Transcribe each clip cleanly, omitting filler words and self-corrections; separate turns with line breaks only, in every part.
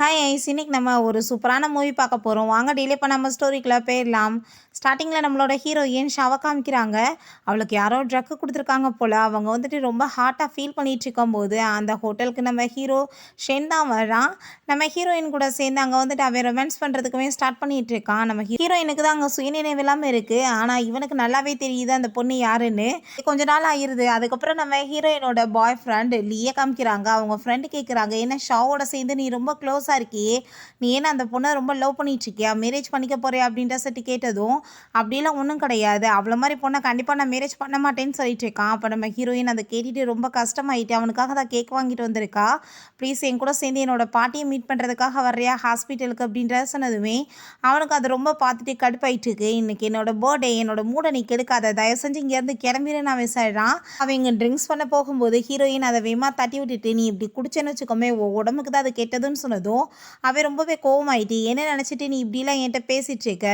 Hi ice இன்னைக்கு நம்ம ஒரு சூப்பரான மூவி பார்க்க போகிறோம். வாங்க டிலே பண்ணாமல் ஸ்டோரிக்குள்ளே போயிடலாம். ஸ்டார்டிங்கில் நம்மளோட ஹீரோயின் ஷாவை காமிக்கிறாங்க. அவளுக்கு யாரோ ட்ரக்கு கொடுத்துருக்காங்க போல். அவங்க வந்துட்டு ரொம்ப ஹார்ட்டாக ஃபீல் பண்ணிட்டு இருக்கும்போது அந்த ஹோட்டலுக்கு நம்ம ஹீரோ ஷென் தான் வரான். நம்ம ஹீரோயின் கூட சேர்ந்து அங்கே வந்துட்டு அவன் ரொமான்ஸ் பண்ணுறதுக்குமே ஸ்டார்ட் பண்ணிட்டு இருக்கான். நம்ம ஹீரோயினுக்கு தான் அங்கே சுயநினைவு இல்லாமல் இருக்குது. ஆனால் இவனுக்கு நல்லாவே தெரியுது அந்த பொண்ணு யாருன்னு. கொஞ்ச நாள் ஆயிருது. அதுக்கப்புறம் நம்ம ஹீரோயினோட பாய் ஃப்ரெண்ட் லீயே காமிக்கிறாங்க. அவங்க ஃப்ரெண்டு கேட்குறாங்க, என்ன ஷாவோட சேர்ந்து நீ ரொம்ப க்ளோஸாக இருக்கியே, நீ ஏன்னா அந்த பொண்ணை ரொம்ப லவ் பண்ணிட்டு இருக்கியா, மேரேஜ் பண்ணிக்க போறியா அப்படின்ற சட்டி கேட்டதும் அப்படிலாம் ஒன்றும் கிடையாது, அவ்வளோ மாதிரி பொண்ணை கண்டிப்பாக நான் மேரேஜ் பண்ண மாட்டேன்னு சொல்லிட்டு இருக்கான். அப்போ நம்ம ஹீரோயின் அதை கேட்டுட்டு ரொம்ப கஷ்டமாயிட்டு அவனுக்காக தான் கேக் வாங்கிட்டு வந்திருக்கா. ப்ளீஸ் என் கூட சேர்ந்து என்னோட பாட்டியை மீட் பண்ணுறதுக்காக வர்றியா ஹாஸ்பிட்டலுக்கு அப்படின்ற சொன்னதுமே அவனுக்கு அது ரொம்ப பார்த்துட்டு கடுப்பாயிட்டு இருக்கு. இன்னைக்கு என்னோட பர்த்டே, என்னோட மூடை நீ கெடுக்காத, தயவு செஞ்சு இங்கேருந்து கிளம்பிடு நான் விசாரிறான். அவன் இங்கே ட்ரிங்க்ஸ் பண்ண போகும்போது ஹீரோயின் அதை வேமா தட்டி விட்டுட்டு, நீ இப்படி குடிச்சேன்னு வச்சுக்கோமே உடம்புக்கு தான் அது கெட்டதுன்னு சொன்னதும் அவன் ரொம்பவே கோவமாயிட்டு, என்ன நினச்சிட்டு நீ இப்படிலாம் என்கிட்ட பேசிட்டு இருக்க,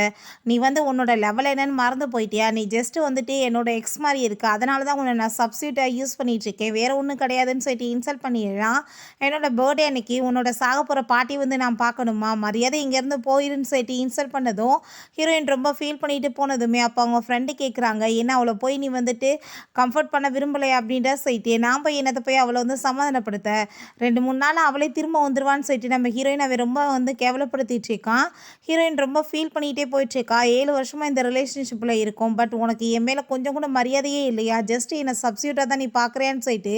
நீ வந்து உன்னோட லெவல் என்னன்னு மறந்து போயிட்டியா, நீ ஜஸ்ட்டு வந்துட்டு என்னோட எக்ஸ் மாதிரி இருக்கு, அதனால தான் உன்னை நான் சப்ஸ்டியூட்டாக யூஸ் பண்ணிட்டு இருக்கேன், வேற ஒன்றும் கிடையாதுன்னு சொல்லிட்டு இன்சல்ட் பண்ணிடுறான். என்னோட பர்த்டே அன்னைக்கு உன்னோட சாக போகிற பாட்டி வந்து நான் பார்க்கணுமா, மரியாதை இங்கேருந்து போயிருன்னு சொல்லிட்டு இன்சல்ட் பண்ணதும் ஹீரோயின் ரொம்ப ஃபீல் பண்ணிட்டு போனதுமே அப்போ அவங்க ஃப்ரெண்டு கேட்குறாங்க, என்ன அவளை போய் நீ வந்துட்டு கம்ஃபர்ட் பண்ண விரும்பலை அப்படின்ற சொல்லிட்டு நான் போய் என்னத்தை போய் அவளை வந்து சமாதானப்படுத்த, 2-3 நாள் அவளே திரும்ப வந்துடுவான்னு சொல்லிட்டு நம்ம ஹீரோயின் அவன் ரொம்ப வந்து கேவலப்படுத்திட்டு இருக்கான். ஹீரோயின் ரொம்ப ஃபீல் பண்ணிகிட்டே போயிட்டுருக்கா. 7 வருஷமாக இந்த ரிலேஷன்ஷிப்பில் இருக்கும், பட் உனக்கு என் மேலே கொஞ்சம் கூட மரியாதையே இல்லையா, ஜஸ்ட் என்னை சப்ஸ்டியூட்டாக தான் நீ பார்க்குறேன்னு சொல்லிட்டு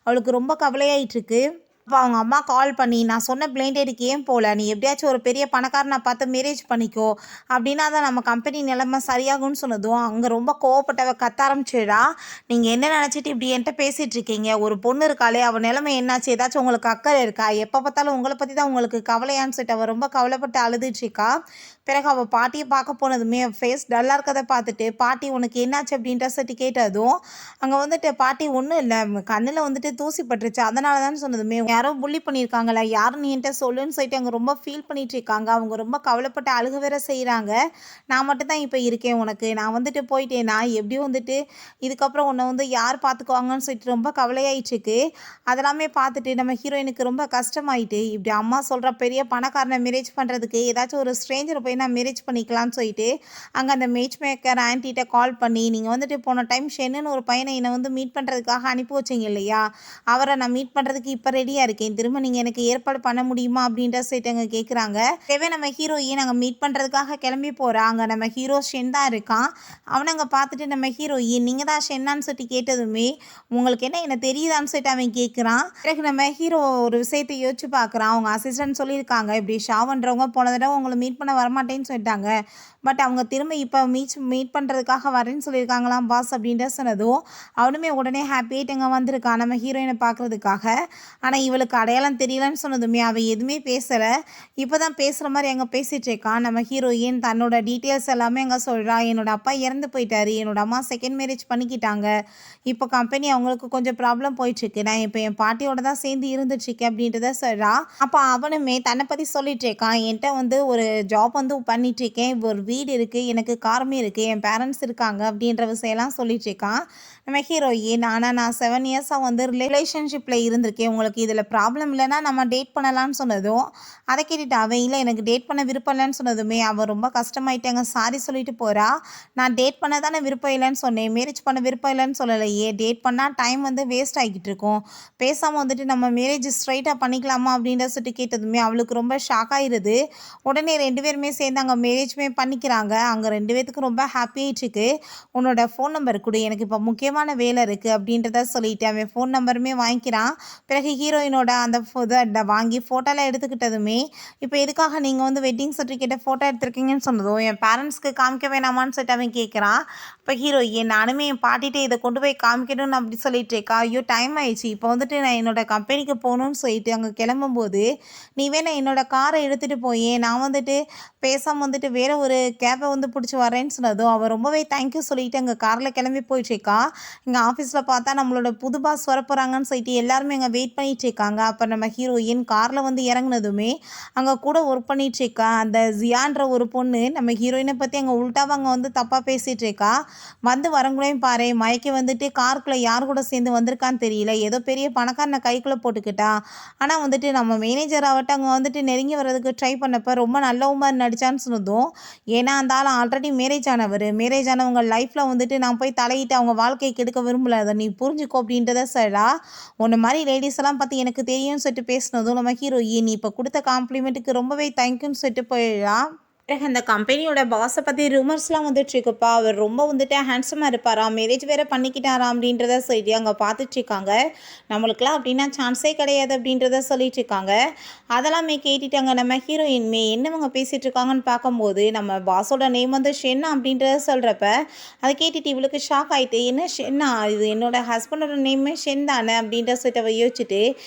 அவளுக்கு ரொம்ப கவலையாயிட்டுருக்கு. அப்போ அவங்க அம்மா கால் பண்ணி, நான் சொன்ன பிளைன் டேட்டுக்கு ஏன் போகல, நீ எப்படியாச்சும் ஒரு பெரிய பணக்காரனை பார்த்து மேரேஜ் பண்ணிக்கோ, அப்படின்னா தான் நம்ம கம்பெனி நிலைமை சரியாகும்னு சொன்னதும் அங்கே ரொம்ப கோவப்பட்டவ கத்த ஆரம்பிச்சிடா. நீங்கள் என்ன நினச்சிட்டு இப்படி என்கிட்ட பேசிகிட்டு இருக்கீங்க, ஒரு பொண்ணு இருக்காளே அவள் நிலைமை என்னாச்சு, ஏதாச்சும் உங்களுக்கு அக்கறை இருக்கா, எப்போ பார்த்தாலும் உங்களை பற்றி தான் உங்களுக்கு கவலையான்னு சொல்லிட்டு அவள் ரொம்ப கவலைப்பட்டு அழுதுட்ருக்கா. பிறகு அவள் பாட்டியை பார்க்க போனதுமே ஃபேஸ் டல்லாக இருக்கதை பார்த்துட்டு, பாட்டி உனக்கு என்னாச்சு அப்படின்ற சொல்லிட்டு கேட்டதும் அங்கே வந்துட்டு பாட்டி ஒன்றும் இல்லை, கண்ணில் வந்துட்டு தூசி பட்டுருச்சு அதனால தான் சொன்னதுமே யாரோ புள்ளி பண்ணியிருக்காங்களா, யாருன்னு என்கிட்ட சொல்லுன்னு சொல்லிட்டு அவங்க ரொம்ப ஃபீல் பண்ணிட்டு இருக்காங்க. அவங்க ரொம்ப கவலைப்பட்டு அழுக வேற செய்கிறாங்க. நான் மட்டும் தான் இப்போ இருக்கேன் உனக்கு, நான் வந்துட்டு போயிட்டேன்னா எப்படியும் வந்துட்டு இதுக்கப்புறம் உன்னை வந்து யார் பார்த்துக்குவாங்கன்னு சொல்லிட்டு ரொம்ப கவலையாயிட்டுருக்கு. அதெல்லாமே பார்த்துட்டு நம்ம ஹீரோயினுக்கு ரொம்ப கஷ்டமாயிட்டு, இப்படி அம்மா சொல்கிற பெரிய பணக்காரனை மேரேஜ் பண்ணுறதுக்கு ஏதாச்சும் ஒரு ஸ்ட்ரேஞ்சரை போய் நான் மேரேஜ் பண்ணிக்கலான்னு சொல்லிட்டு அங்கே அந்த மேட்ச் மேக்கர் ஆன்ட்டிகிட்ட கால் பண்ணி, நீங்கள் வந்துட்டு போன டைம் ஷென்னு ஒரு பையனை என்னை வந்து மீட் பண்ணுறதுக்காக அனுப்பி வச்சிங்க இல்லையா, அவரை நான் மீட் பண்ணுறதுக்கு இப்போ ரெடியாக இருக்கேன், திரும்ப நீங்கள் எனக்கு ஏற்பாடு பண்ண முடியுமா அப்படின்ற சொல்லிட்டு அங்கே கேட்குறாங்க. தேவை நம்ம ஹீரோயின் நாங்கள் மீட் பண்ணுறதுக்காக கிளம்பி போகிறாங்க. நம்ம ஹீரோ ஷென் தான் இருக்கான். அவனை அங்கே பார்த்துட்டு நம்ம ஹீரோயின் நீங்கள் தான் ஷென்னான்னு சொல்லிட்டு கேட்டதுமே உங்களுக்கு என்ன என்ன தெரியுதான்னு சொல்லிட்டு அவன் கேட்குறான். பிறகு நம்ம ஹீரோ ஒரு விஷயத்தை யோசிச்சு பார்க்குறான். அவங்க அசிஸ்டன்ட் சொல்லியிருக்காங்க, இப்படி ஷாவன்றவங்க போன தடவை உங்களை மீட் பண்ண வரமாட்டேன்னு சொல்லிட்டாங்க, பட் அவங்க திரும்ப இப்போ மீட் பண்ணுறதுக்காக வரேன்னு சொல்லியிருக்காங்களாம் பாஸ் அப்படின்ற சொன்னதும் அவனுமே உடனே ஹாப்பியாகிட்டு அங்கே வந்திருக்கான் நம்ம ஹீரோயினை பார்க்குறதுக்காக. ஆனால் இவளுக்கு அடையாளம் தெரியலன்னு சொன்னதுமே அவள் எதுவுமே பேசலை. இப்போ தான் பேசுகிற மாதிரி அங்கே பேசிகிட்டு இருக்கான். நம்ம ஹீரோயின் தன்னோட டீட்டெயில்ஸ் எல்லாமே அங்கே சொல்கிறா. என்னோட அப்பா இறந்து போயிட்டாரு, என்னோட அம்மா செகண்ட் மேரேஜ் பண்ணிக்கிட்டாங்க, இப்போ கம்பெனி அவங்களுக்கு கொஞ்சம் ப்ராப்ளம் போயிட்டுருக்கு, நான் இப்போ என் பாட்டியோட தான் சேர்ந்து இருந்துட்டுருக்கேன் அப்படின்றத சொல்கிறா. அப்போ அவனுமே தன்னை பற்றி சொல்லிட்டு இருக்கான், என்கிட்ட வந்து ஒரு ஜாப் வந்து பண்ணிகிட்ருக்கேன், ஒரு வீடு இருக்குது, எனக்கு காரமே இருக்குது, என் பேரண்ட்ஸ் இருக்காங்க அப்படின்ற விஷயம்லாம் சொல்லிட்டு இருக்கான் நம்ம ஹீரோயின். ஆனால் நான் 7 இயர்ஸாக வந்து ரிலேஷன்ஷிப்பில் இருந்திருக்கேன், உங்களுக்கு இதில் ப்ராப்ளம் இல்லைன்னா நம்ம டேட் பண்ணலான்னு சொன்னதும் அதை கேட்டுட்டு அவன் இல்லை எனக்கு டேட் பண்ண விருப்பம் இல்லைன்னு சொன்னதுமே அவன் ரொம்ப கஷ்டமாயிட்டாங்க, சாரி சொல்லிட்டு போகிறா. நான் டேட் பண்ண தானே விருப்பம் இல்லைன்னு சொன்னேன், மேரேஜ் பண்ண விருப்பம் இல்லைன்னு சொல்லலையே, டேட் பண்ணால் டைம் வந்து வேஸ்ட் ஆகிக்கிட்டு இருக்கும், பேசாமல் வந்துட்டு நம்ம மேரேஜ் ஸ்ட்ரைட்டாக பண்ணிக்கலாமா அப்படின்ற சொல்லிட்டு கேட்டதுமே அவளுக்கு ரொம்ப ஷாக் ஆகிடுது. உடனே 2 பேருமே சேர்ந்து அங்கே மேரேஜ்மே பண்ணிக்கிறாங்க. அங்கே 2 பேத்துக்கும் ரொம்ப ஹாப்பியாகிட்டுருக்கு. உன்னோட ஃபோன் நம்பர் கொடு, எனக்கு இப்போ முக்கியமான வேலை இருக்குது அப்படின்றத சொல்லிட்டு அவன் ஃபோன் நம்பருமே வாங்கிக்கிறான். பிறகு ஹீரோயினோட அந்த இதை வாங்கி ஃபோட்டோலாம் எடுத்துக்கிட்டதுமே, இப்போ எதுக்காக நீங்கள் வந்து வெட்டிங் சர்டிஃபிகேட்டை ஃபோட்டோ எடுத்துருக்கீங்கன்னு சொன்னதும் என் பேரண்ட்ஸ்க்கு காமிக்க வேணாமான்னு சொல்லிட்டு அவன் கேட்குறான். இப்போ ஹீரோயின் நானுமே என் பாட்டிகிட்டே இதை கொண்டு போய் காமிக்கணும்னு அப்படி சொல்லிட்டு இருக்கா. ஐயோ டைம் ஆயிடுச்சு, இப்போ வந்துட்டு நான் என்னோட கம்பெனிக்கு போகணுன்னு சொல்லிட்டு அங்கே கிளம்பும்போது நீ வேணா என்னோட காரை எடுத்துகிட்டு போய் நான் வந்துட்டு பேசாமல் வந்துட்டு வேறு ஒரு கேபை வந்து பிடிச்சி வரேன்னு சொன்னதும் அவள் ரொம்பவே தேங்க்யூ சொல்லிட்டு அங்கே காரில் கிளம்பி போயிட்டுருக்கா. இங்கே ஆஃபீஸில் பார்த்தா நம்மளோட புது பாஸ் வரப்போகிறாங்கன்னு சொல்லிட்டு எல்லாருமே அங்கே வெயிட் பண்ணிகிட்டு இருக்காங்க. அப்போ நம்ம ஹீரோயின் காரில் வந்து இறங்குனதுமே அங்கே கூட ஒர்க் பண்ணிகிட்ருக்கா அந்த ஜியான்ற ஒரு பொண்ணு நம்ம ஹீரோயினை பற்றி அங்கே உள்டாவாக அங்கே வந்து தப்பாக பேசிகிட்டு இருக்கா. வந்து வரங்குள்ளேயும் பாரு மயக்கி வந்துட்டு காருக்குள்ளே யார் கூட சேர்ந்து வந்திருக்கான்னு தெரியல, ஏதோ பெரிய பணக்காரனை கைக்குள்ளே போட்டுக்கிட்டா. ஆனால் வந்துட்டு நம்ம மேனேஜர் ஆகட்டும் அங்கே வந்துட்டு நெருங்கி வர்றதுக்கு ட்ரை பண்ணப்போ ரொம்ப நல்லவ மாதிரி நடிச்சான்னு சொன்னதும், ஏன்னா அந்த ஆள் ஆல்ரெடி மேரேஜ் ஆனவங்க லைஃப்பில் வந்துட்டு நான் போய் தலையிட்டு அவங்க வாழ்க்கையை கெடுக்க விரும்பல, அதை நீ புரிஞ்சுக்கோ அப்படின்றத சொல்லா. உன்ன மாதிரி லேடிஸ் எல்லாம் பார்த்து எனக்கு தெரியும்னு சொல்லிட்டு பேசினதும் நம்ம ஹீரோயின் இப்போ கொடுத்த காம்ப்ளிமெண்ட்டுக்கு ரொம்பவே தேங்க்யூன்னு சொல்லிட்டு போயிடா. பிறகு அந்த கம்பெனியோட பாஸை பற்றி ரூமர்ஸ்லாம் வந்துட்டுருக்குப்பா, அவர் ரொம்ப வந்துட்டு ஹேண்ட்ஸமாக இருப்பாராம், மேரேஜ் வேறு பண்ணிக்கிட்டாராம் அப்படின்றத சொல்லி அங்கே பார்த்துட்ருக்காங்க. நம்மளுக்கெல்லாம் அப்படின்னா சான்ஸே கிடையாது அப்படின்றத சொல்லிட்டு இருக்காங்க. அதெல்லாமே கேட்டுட்டாங்க நம்ம ஹீரோயின்மே என்னவங்க பேசிகிட்டு இருக்காங்கன்னு பார்க்கும்போது நம்ம பாஸோட நேம் வந்து ஷென்னா அப்படின்றத சொல்கிறப்ப அதை கேட்டுட்டு இவளுக்கு ஷாக் ஆகிட்டு, என்ன ஷென்னா, இது என்னோட ஹஸ்பண்டோட நேமே ஷென் தானே அப்படின்ற சொல்லிட்டு அவள் யோசிச்சுட்டு,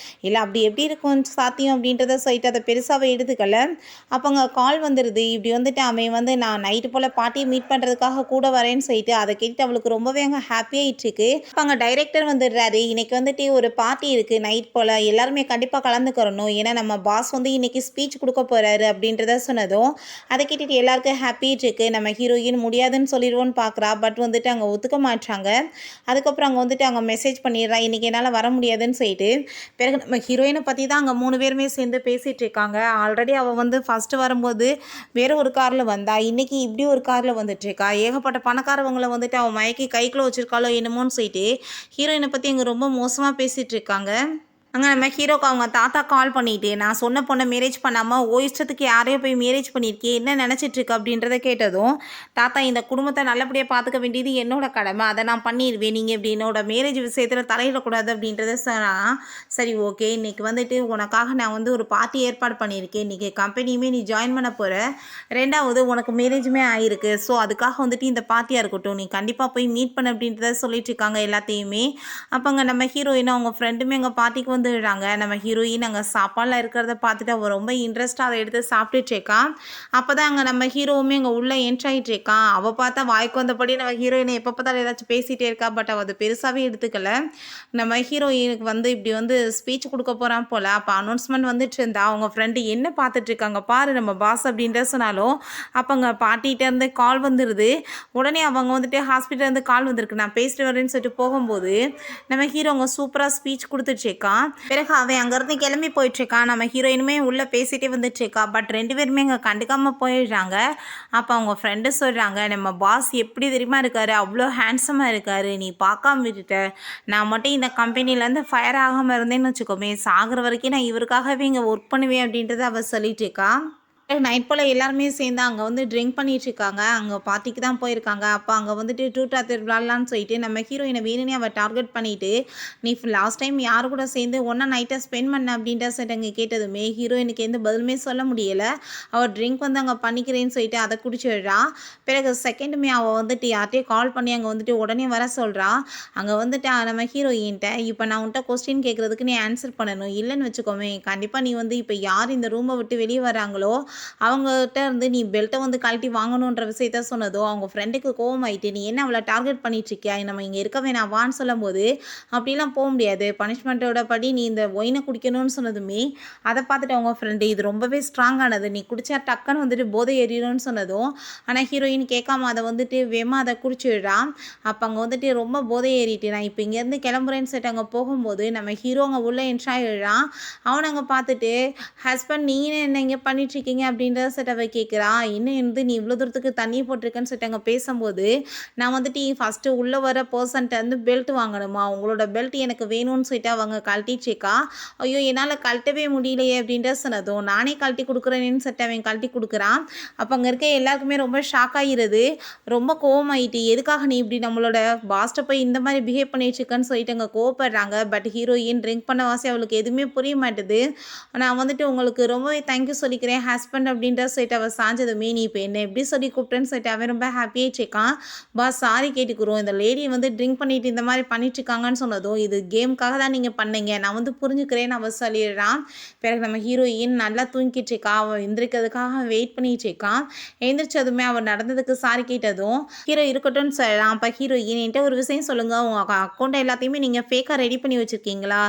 இல்லை அப்படி எப்படி இருக்கும் சாத்தியம் அப்படின்றத சொல்லிட்டு அதை பெருசாக எடுத்துக்கல. அப்போ அங்கே கால் வந்துடுது, இப்படி வந்துட்டு அவன் வந்து நான் நைட்டு போல் பாட்டியை மீட் பண்ணுறதுக்காக கூட வரேன்னு சொல்லிட்டு அதை கேட்டு அவளுக்கு ரொம்பவே அங்கே ஹாப்பியாகிட்டுருக்கு. அப்போ அங்கே டைரக்டர் வந்துடுறாரு, இன்னைக்கு வந்துட்டு ஒரு பார்ட்டி இருக்குது நைட் போல், எல்லாருமே கண்டிப்பாக கலந்துக்கிறணும், ஏன்னா நம்ம பாஸ் வந்து இன்றைக்கி ஸ்பீச் கொடுக்க போகிறாரு அப்படின்றத சொன்னதும் அதை கேட்டுட்டு எல்லாருக்கும் ஹாப்பியாகிட்டுருக்கு. நம்ம ஹீரோயின் முடியாதுன்னு சொல்லிடுவோன்னு பார்க்குறா, பட் வந்துட்டு அங்கே ஒத்துக்க மாட்டாங்க. அதுக்கப்புறம் அங்கே வந்துட்டு அங்கே மெசேஜ் பண்ணிடுறா, இன்றைக்கி என்னால் வர முடியாதுன்னு சொல்லிட்டு. பிறகு நம்ம ஹீரோயினை பற்றி தான் அங்கே 3 பேருமே சேர்ந்து பேசிகிட்டு இருக்காங்க. ஆல்ரெடி அவள் வந்து ஃபஸ்ட்டு வரும்போது வேறு ஒரு காரில் வந்தா, இன்றைக்கி இப்படி ஒரு காரில் வந்துட்டுருக்கா, ஏகப்பட்ட பணக்காரவங்களை வந்துட்டு அவன் மயக்கி கைக்குள்ளே வச்சுருக்காளோ என்னமோன்னு சொல்லிட்டு ஹீரோயினை பற்றி இங்கே ரொம்ப மோசமாக பேசிகிட்டு இருக்காங்க. அங்கே நம்ம ஹீரோக்கு அவங்க தாத்தா கால் பண்ணிட்டு, நான் சொன்ன பொண்ணை மேரேஜ் பண்ணாமல் இஷ்டத்துக்கு யாரையோ போய் மேரேஜ் பண்ணியிருக்கே, என்ன நினச்சிட்ருக்கு அப்படின்றத கேட்டதும், தாத்தா இந்த குடும்பத்தை நல்லபடியாக பார்த்துக்க வேண்டியது என்னோட கடமை, அதை நான் பண்ணிடுவேன், நீங்கள் இப்படி என்னோட மேரேஜ் விஷயத்தில் தலையிடக்கூடாது அப்படின்றத சொன்னால், சரி ஓகே இன்றைக்கி வந்துட்டு உனக்காக நான் வந்து ஒரு பார்ட்டி ஏற்பாடு பண்ணியிருக்கேன், இன்றைக்கி கம்பெனியுமே நீ ஜாயின் பண்ண போகிற, 2வது உனக்கு மேரேஜுமே ஆகிருக்கு, ஸோ அதுக்காக வந்துட்டு இந்த பார்ட்டியாக இருக்கட்டும், நீ கண்டிப்பாக போய் மீட் பண்ண அப்படின்றத சொல்லிட்டு இருக்காங்க எல்லாத்தையுமே. அப்போங்க நம்ம ஹீரோயின் அவங்க ஃப்ரெண்டுமே அங்கே பார்ட்டிக்கு வந்துடுறாங்க. நம்ம ஹீரோயின் அங்கே சாப்பாடில் இருக்கிறத பார்த்துட்டு அவள் ரொம்ப இன்ட்ரெஸ்ட்டாக அதை எடுத்து சாப்பிட்டுட்ருக்கான். அப்போ தான் அங்கே நம்ம ஹீரோவுமே அங்கே உள்ளே என்ட்ராயிட்டு இருக்கான். அவள் பார்த்தா வாய்க்கு வந்தபடி நம்ம ஹீரோயினை எப்போ பார்த்தாலும் ஏதாச்சும் பேசிகிட்டே இருக்கா, பட் அவள் அது பெருசாகவே எடுத்துக்கல. நம்ம ஹீரோயினுக்கு வந்து இப்படி வந்து ஸ்பீச் கொடுக்க போகிறான் போல். அப்போ அனௌன்ஸ்மெண்ட் வந்துட்டு இருந்தா அவங்க ஃப்ரெண்டு என்ன பார்த்துட்ருக்காங்க பாரு நம்ம பாஸ் அப்படின்ற சொன்னாலும், அப்போ அங்கே பாட்டிகிட்டேருந்து கால் வந்துடுது. உடனே அவங்க வந்துட்டு ஹாஸ்பிட்டலேருந்து கால் வந்திருக்கு, நான் பேசிட்டு வரேன்னு சொல்லிட்டு போகும்போது நம்ம ஹீரோ அங்கே சூப்பராக ஸ்பீச் கொடுத்துட்ருக்கான். பிறகு அவன் அங்கேருந்து கிளம்பி போயிட்டுருக்கான். நம்ம ஹீரோயினுமே உள்ளே பேசிகிட்டே வந்துட்டுருக்கா, பட் 2 பேருமே இங்கே கண்டுக்காமல் போயிடுறாங்க. அப்போ அவங்க ஃப்ரெண்டு சொல்கிறாங்க, நம்ம பாஸ் எப்படி தெரியுமா இருக்கார், அவ்வளோ ஹேண்ட்ஸமாக இருக்கார், நீ பார்க்காம விட்டுட்ட, நான் மட்டும் இந்த கம்பெனிலேருந்து ஃபயர் ஆகாமல் இருந்தேன்னு வச்சுக்கோமே, சாகிற வரைக்கும் நான் இவருக்காகவே இங்கே ஒர்க் பண்ணுவேன் அப்படின்றத அவள் சொல்லிட்டு இருக்கா. நைட் போல் எல்லாருமே சேர்ந்து அங்கே வந்து ட்ரிங்க் பண்ணிகிட்ருக்காங்க. அங்கே பார்ட்டிக்கு தான் போயிருக்காங்க. அப்போ அங்கே வந்துட்டு ட்ரூத் ஆர் டேர் விளாட்லான்னு சொல்லிட்டு நம்ம ஹீரோயினை வேணும்னே அவள் டார்கெட் பண்ணிவிட்டு, நீ லாஸ்ட் டைம் யார் கூட சேர்ந்து ஒன்றா நைட்டை ஸ்பெண்ட் பண்ண அப்படின்ற சொல்லிட்டு அங்கே கேட்டதுமே ஹீரோயினுக்கு எந்த பதிலுமே சொல்ல முடியலை. அவள் ட்ரிங்க் வந்து அங்கே பண்ணிக்கிறேன்னு சொல்லிட்டு அதை குடிச்சிடுறா. பிறகு செகண்டுமே அவள் வந்துட்டு யார்கிட்டையும் கால் பண்ணி அங்கே வந்துட்டு உடனே வர சொல்கிறா. அங்கே வந்துட்டு நம்ம ஹீரோயின்ட்ட, இப்போ நான் உன்ட்ட கொஸ்டின் கேட்குறதுக்கு நீ ஆன்சர் பண்ணணும், இல்லைன்னு வச்சுக்கோமே கண்டிப்பாக நீ வந்து இப்போ யார் இந்த ரூமை விட்டு வெளியே வராங்களோ அவங்ககிட்ட இருந்து நீ பெல்ட்டை வந்து கழட்டி வாங்கணுன்ற விஷயத்த சொன்னதோ அவங்க ஃப்ரெண்டுக்கு கோவம் ஆயிட்டு, நீ என்ன அவளை டார்கெட் பண்ணிட்டுருக்கியா, நம்ம இங்கே இருக்க வேணாம் வான்னு சொல்லும் போது, அப்படிலாம் போக முடியாது, பனிஷ்மெண்ட்டோட படி நீ இந்த ஒயினை குடிக்கணும்னு சொன்னதுமே அதை பார்த்துட்டு அவங்க ஃப்ரெண்டு இது ரொம்பவே ஸ்ட்ராங்கானது, நீ குடிச்சா டக்குன்னு வந்துட்டு போதை ஏறிடும்னு சொன்னதும் ஆனால் ஹீரோயின் கேட்காம அதை வந்துட்டு வேமா அதை குடிச்சிடுறான். அப்போ அங்கே வந்துட்டு ரொம்ப போதை ஏறிட்டு நான் இப்போ இங்கேருந்து கிளம்புறேன்னு சொல்லிட்டு அங்கே போகும்போது நம்ம ஹீரோ அங்கே உள்ளே என்ட்ராயிடுறான். அவனை அங்கே பார்த்துட்டு, ஹஸ்பண்ட் நீங்கள் என்ன இங்கே பண்ணிட்டுருக்கீங்க அப்படின்றத சொல்லிட்டு அவள் கேட்குறா. இன்னும் வந்து நீ இவ்வளோ தூரத்துக்கு தண்ணி போட்டிருக்கேன்னு சொல்லிட்டு அங்கே பேசும்போது, நான் வந்துட்டு ஃபஸ்ட்டு உள்ளே வர பர்சன்ட்ட வந்து பெல்ட் வாங்கணுமா, உங்களோட பெல்ட் எனக்கு வேணும்னு சொல்லிட்டு அவங்க கழட்டிச்சிருக்கா. ஐயோ என்னால் கழட்டவே முடியலையே அப்படின்ற சொன்னதும், நானே கழட்டி கொடுக்குறேன்னு சொல்லிட்டு அவன் கழட்டி கொடுக்குறான். அப்போ அங்கே இருக்க எல்லாருக்குமே ரொம்ப ஷாக் ஆகிடுது. ரொம்ப கோவமாயிட்டு, எதுக்காக நீ இப்படி நம்மளோட பாஸ்ட்டை போய் இந்த மாதிரி பிஹேவ் பண்ணிட்டுருக்கன்னு சொல்லிட்டு அங்கே கோவப்படுறாங்க. பட் ஹீரோயின் ட்ரிங்க் பண்ண வாசி அவளுக்கு எதுவுமே புரிய மாட்டுது. நான் வந்துட்டு உங்களுக்கு ரொம்பவே தேங்க்யூ சொல்லிக்கிறேன் ஹஸ்பண்ட் அப்படின்ற சொல்லிட்டு அவள் சாஞ்சதுமே, நீ இப்போ என்ன எப்படி சொல்லி கூப்பிட்டேன்னு சொல்லிட்டு அவன் ரொம்ப ஹாப்பியாகிட்ருக்கான். பாஸ் சாரி கேட்டுக்கிறோம், இந்த லேடி வந்து ட்ரிங்க் பண்ணிட்டு இந்த மாதிரி பண்ணிட்டுருக்காங்கன்னு சொன்னதும், இது கேமுக்காக தான் நீங்கள் பண்ணீங்க, நான் வந்து புரிஞ்சுக்கிறேன்னு அவள் சொல்லிடுறான். பிறகு நம்ம ஹீரோயின் நல்லா தூங்கிட்டு இருக்கா, அவள் எந்திரிக்கிறதுக்காக வெயிட் பண்ணிட்டு இருக்கான். எழுந்திரிச்சதுமே அவள் நடந்ததுக்கு சாரி கேட்டதும் ஹீரோ இருக்கட்டும்னு சொல்லலாம். அப்போ ஹீரோயின் என்கிட்ட ஒரு விஷயம் சொல்லுங்கள், உங்கள் அக்கௌண்ட் எல்லாத்தையுமே நீங்கள் ஃபேக்காக ரெடி பண்ணி வச்சுருக்கீங்களா,